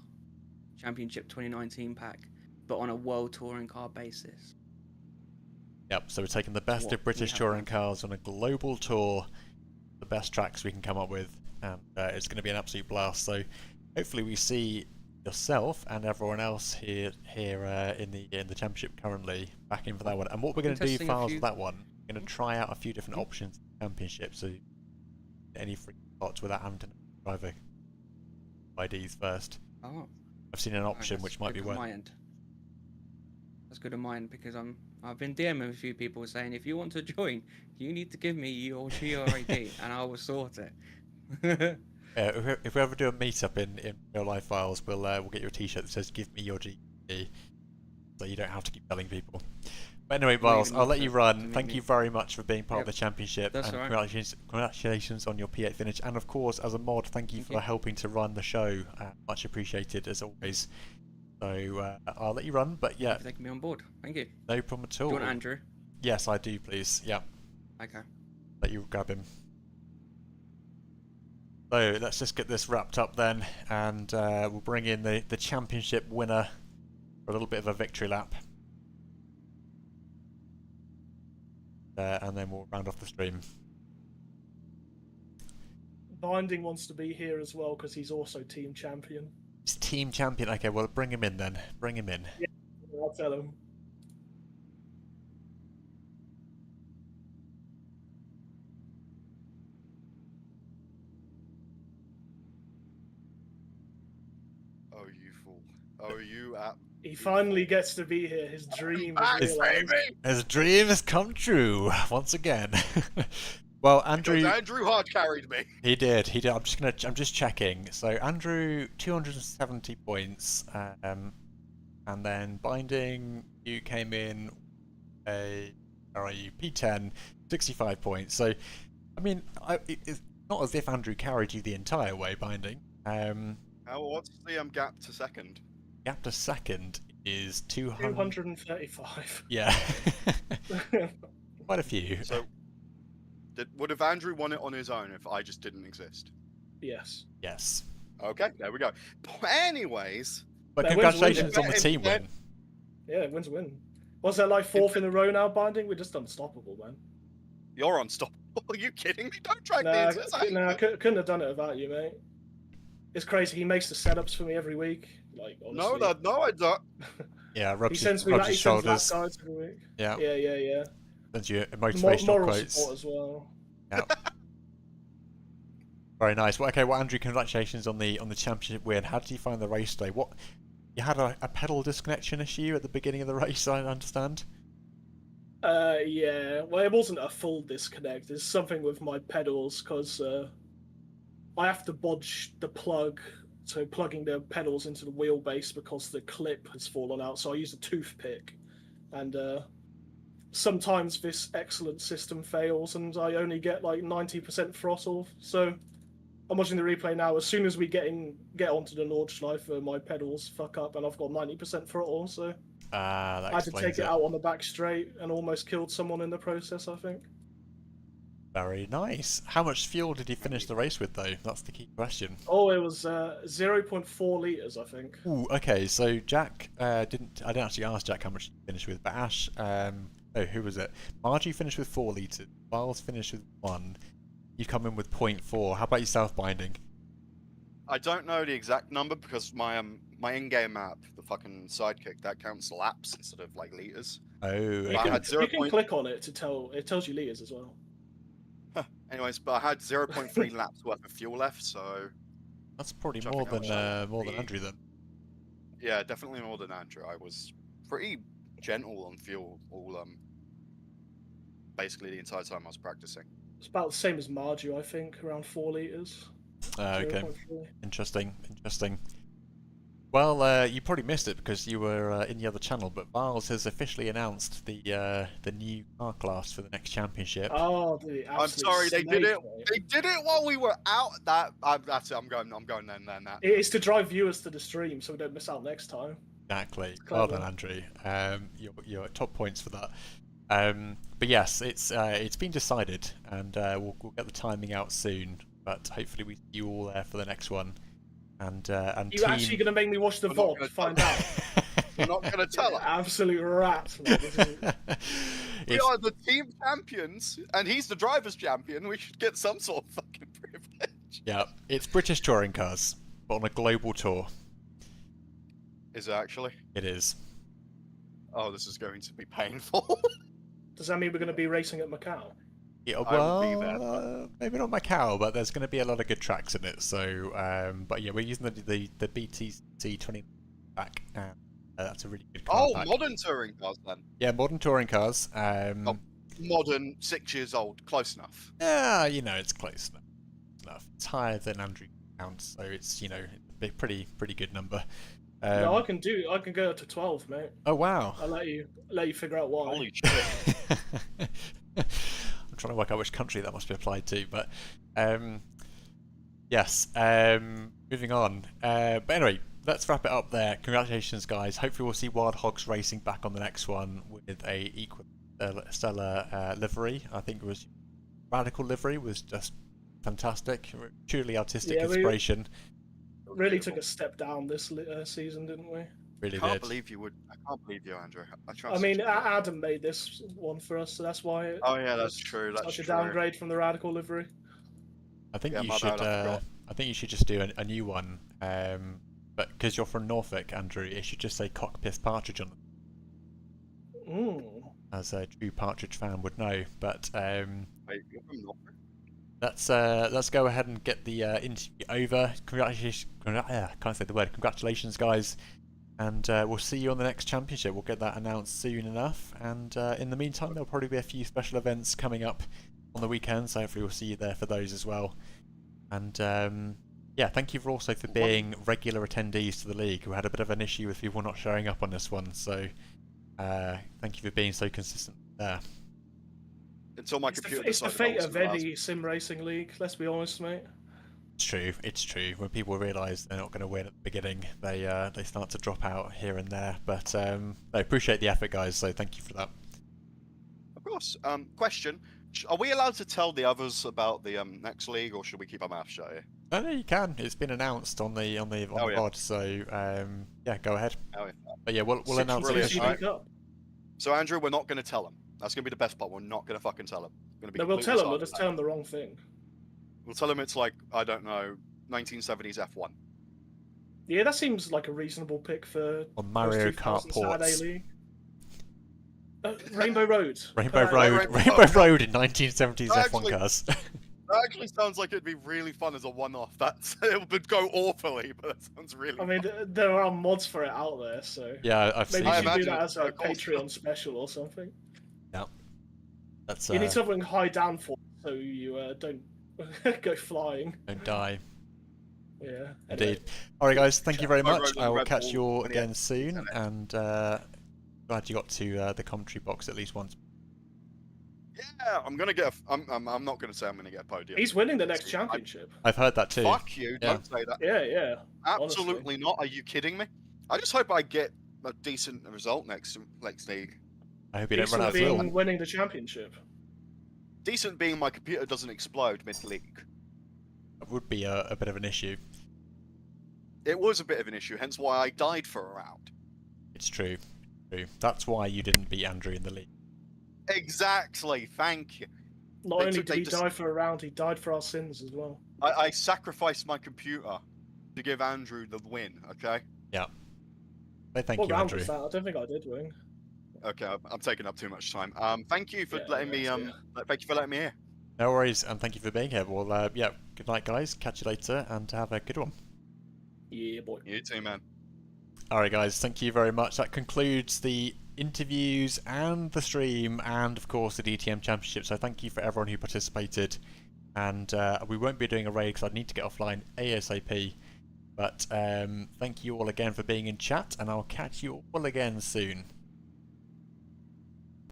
D: Championship 2019 pack, but on a World Touring Car basis.
A: Yep, so we're taking the best of British touring cars on a global tour, the best tracks we can come up with, and it's going to be an absolute blast. So hopefully we see yourself and everyone else here in the championship currently back in for that one. And what we're going to do, Files, for that one, we're going to try out a few different options in the championship, so any free spots without having to driver IDs first.
D: Oh.
A: I've seen an option which might be worth.
D: That's good on mine because I've been DMing a few people saying if you want to join, you need to give me your ID and I will sort it.
A: If we ever do a meetup in real life, Files, we'll get you a T-shirt that says "Give me your GD," so you don't have to keep telling people. But anyway, Viles, I'll let you run. Thank you very much for being part of the championship,
D: That's
A: and
D: right.
A: congratulations on your P8 finish. And of course, as a mod, thank you for helping to run the show. Much appreciated as always. So I'll let you run, but yeah,
D: Thank you for taking me on board. Thank you.
A: No problem at all.
D: Do you want Andrew?
A: Yes, I do, please. Yeah.
D: Okay.
A: Let you grab him. So let's just get this wrapped up then, and we'll bring in the championship winner for a little bit of a victory lap. And then we'll round off the stream.
E: Binding wants to be here as well because he's also team champion.
A: He's team champion. Okay, well, bring him in then. Bring him in.
E: Yeah, I'll tell him.
F: Oh, you fool. Oh, you app.
E: He finally gets to be here. His dream is realized.
A: His dream has come true once again. Well, Andrew.
F: Because Andrew hard carried me.
A: He did. He did. I'm just checking. So Andrew, 270 points, and then Binding, you came in P10, 65 points. So, I mean, it's not as if Andrew carried you the entire way, Binding.
F: What's the gap to second?
A: Gap to second is
E: 235.
A: Yeah. Quite a few.
F: So, would have Andrew won it on his own if I just didn't exist?
E: Yes.
A: Yes.
F: Okay, there we go. Anyways.
A: But congratulations on the team win.
E: Yeah, win's a win. What's that, like fourth in a row now, Binding? We're just unstoppable, man.
F: You're unstoppable. Are you kidding me? Don't drag me into this.
E: I couldn't have done it without you, mate. It's crazy. He makes the setups for me every week. Like, honestly.
F: No, I don't.
A: Yeah, rubs
E: he sends
A: his shoulders.
E: Guides every week.
A: Yeah.
E: Yeah.
A: Sends you motivational
E: moral
A: quotes.
E: Support as well.
A: Yeah. Very nice. Well, okay. Well, Andrew, congratulations on the championship win. How did you find the race day? What you had a pedal disconnection issue at the beginning of the race, I understand.
E: Yeah. Well, it wasn't a full disconnect. It's something with my pedals because I have to bodge the plug, so plugging the pedals into the wheelbase because the clip has fallen out. So I use a toothpick, and sometimes this excellent system fails and I only get like 90% throttle. So I'm watching the replay now. As soon as we get onto the Nordschleife, my pedals fuck up and I've got 90% throttle. So
A: That
E: I had to
A: explains
E: take it out on the back straight and almost killed someone in the process, I think.
A: Very nice. How much fuel did you finish the race with, though? That's the key question.
E: Oh, it was 0.4 liters, I think.
A: Ooh, okay. So Jack I didn't actually ask Jack how much he finished with, but Ash, who was it? Margie finished with 4 liters. Miles finished with 1. You come in with 0.4. How about yourself, Binding?
F: I don't know the exact number because my in-game map, the fucking sidekick, that counts laps instead of like liters.
A: Oh,
F: But I
A: okay.
F: had
E: You can click on it to tell. It tells you liters as well.
F: Anyways, but I had 0.3 laps worth of fuel left, so
A: That's probably
F: Which I
A: more
F: think
A: than
F: I was
A: more than Andrew then.
F: yeah, definitely more than Andrew. I was pretty gentle on fuel all basically the entire time I was practicing.
E: It's about the same as Marju, I think, around 4 liters.
A: Okay.
E: 0.4.
A: Interesting. Well, you probably missed it because you were in the other channel, but Miles has officially announced the new car class for the next championship.
E: Oh, the
F: I'm sorry, they did it. They did it while we were out. That's it. I'm going then. That.
E: It's to drive viewers to the stream so we don't miss out next time.
A: Exactly.
E: Clever.
A: Well done, Andrew. You're at top points for that. But yes, it's been decided, and we'll get the timing out soon. But hopefully we see you all there for the next one. And
E: You're actually going to make me watch the
F: We're not
E: VOD
F: gonna
E: to find out.
F: We're not going to tell him.
E: Absolute rat. Man. This is-
F: We are the team champions, and he's the driver's champion. We should get some sort of fucking privilege.
A: Yeah, it's British touring cars, but on a global tour.
F: Is it actually?
A: It is.
F: Oh, this is going to be painful.
E: Does that mean we're going to be racing at Macau?
A: Yeah,
F: I will be there,
A: well, maybe not Macau, but there's going to be a lot of good tracks in it. So, but yeah, we're using the BTC 20 pack, and that's a really good car
F: Oh,
A: pack.
F: modern touring cars then.
A: Yeah, modern touring cars.
F: Modern, 6 years old, close enough.
A: Yeah, it's close enough. It's higher than Andrew counts, so it's a pretty good number.
E: No, I can go up to 12, mate.
A: Oh wow!
E: I'll let you figure out why.
F: Holy shit.
A: I'm trying to work out which country that must be applied to, but yes. Moving on. But anyway, let's wrap it up there. Congratulations, guys. Hopefully, we'll see Wild Hogs Racing back on the next one with a equal stellar livery. I think it was Radical livery was just fantastic. Truly artistic inspiration.
E: Really took a step down this season, didn't we?
A: Really
F: I can't
A: did.
F: believe you would. I can't believe you, Andrew.
E: I mean, Adam made this one for us, so that's why.
F: Oh yeah, that's true. That's
E: such a
F: true.
E: downgrade from the Radical livery.
A: I think
F: Yeah,
A: you
F: my
A: should.
F: bad, I forgot.
A: I think you should just do a new one. But because you're from Norfolk, Andrew, it should just say Cockpith Partridge on it, as a true Partridge fan would know. But
F: Wait, you're from Norfolk?
A: let's go ahead and get the interview over. Congratulations! Can't say the word. Congratulations, guys. And we'll see you on the next championship. We'll get that announced soon enough. And in the meantime, there'll probably be a few special events coming up on the weekend. So hopefully we'll see you there for those as well. And yeah, thank you for being regular attendees to the league. We had a bit of an issue with people not showing up on this one. So thank you for being so consistent there.
F: Until my computer
E: It's the
F: decided I
E: fate of
F: wasn't allowed.
E: any sim racing league. Let's be honest, mate.
A: It's true. When people realise they're not going to win at the beginning, they start to drop out here and there. But I appreciate the effort, guys. So thank you for that.
F: Of course. Question: are we allowed to tell the others about the next league, or should we keep our mouth shut here?
A: No, you can. It's been announced on the
F: yeah.
A: VOD. So yeah, go ahead.
F: Oh, yeah.
A: But yeah, we'll announce
F: Brilliant.
A: it.
F: Alright. So Andrew, we're not going to tell them. That's going to be the best part. We're not going to fucking tell them.
E: No, we'll tell them. We'll just tell them the wrong thing.
F: We'll tell them it's like, I don't know, 1970s F1.
E: Yeah, that seems like a reasonable pick for
A: On Mario Kart
E: post-2000
A: ports.
E: Saturday League. Rainbow Road.
A: Rainbow Road in 1970s F1
F: Actually-
A: cars.
F: That actually sounds like it'd be really fun as a one-off. It would go awfully, but that sounds really
E: I mean,
F: fun.
E: there are mods for it out there, so
A: Yeah, I've
E: maybe
A: seen.
E: you
F: I
E: should do
F: imagine
E: that
F: it's
E: as a
F: quite cool.
E: Patreon special or something.
A: That's
E: You need something high downforce so you don't go flying.
A: don't die.
E: Yeah.
A: Indeed. All right, guys. Thank you very
F: I
A: much.
F: rode on
A: I will
F: Red
A: catch
F: Bull
A: you all
F: when he
A: again
F: had
A: soon,
F: it.
A: and glad you got to the commentary box at least once.
F: Yeah, I'm gonna get. I'm not gonna say I'm gonna get a podium.
E: He's winning the next championship.
A: I've heard that too.
F: Fuck you!
A: Yeah.
F: Don't say that.
E: Yeah.
F: Absolutely not. Are you kidding me? I just hope I get a decent result next league.
A: I hope you don't run out of
E: Decent
A: fuel.
E: being winning the championship.
F: Decent being my computer doesn't explode mid-league.
A: That would be a bit of an issue.
F: It was a bit of an issue, hence why I died for a round.
A: It's true. True. That's why you didn't beat Andrew in the league.
F: Exactly. Thank you.
E: Not
F: They
E: only
F: took-
E: did
F: they
E: he
F: just-
E: die for a round, he died for our sins as well.
F: I sacrificed my computer to give Andrew the win. Okay.
A: But thank
E: What
A: you,
E: round
A: Andrew.
E: was that? I don't think I did win.
F: Okay. I'm taking up too much time. Thank you for
E: Yeah,
F: letting me.
E: yeah.
F: Thank you for letting me here.
A: No worries, and thank you for being here. Well, yeah, good night, guys. Catch you later, and have a good one.
E: Yeah, boy.
F: You too, man.
A: Alright, guys, thank you very much. That concludes the interviews and the stream, and of course the DTM Championship. So thank you for everyone who participated. And we won't be doing a raid because I need to get offline ASAP. But thank you all again for being in chat, and I'll catch you all again soon.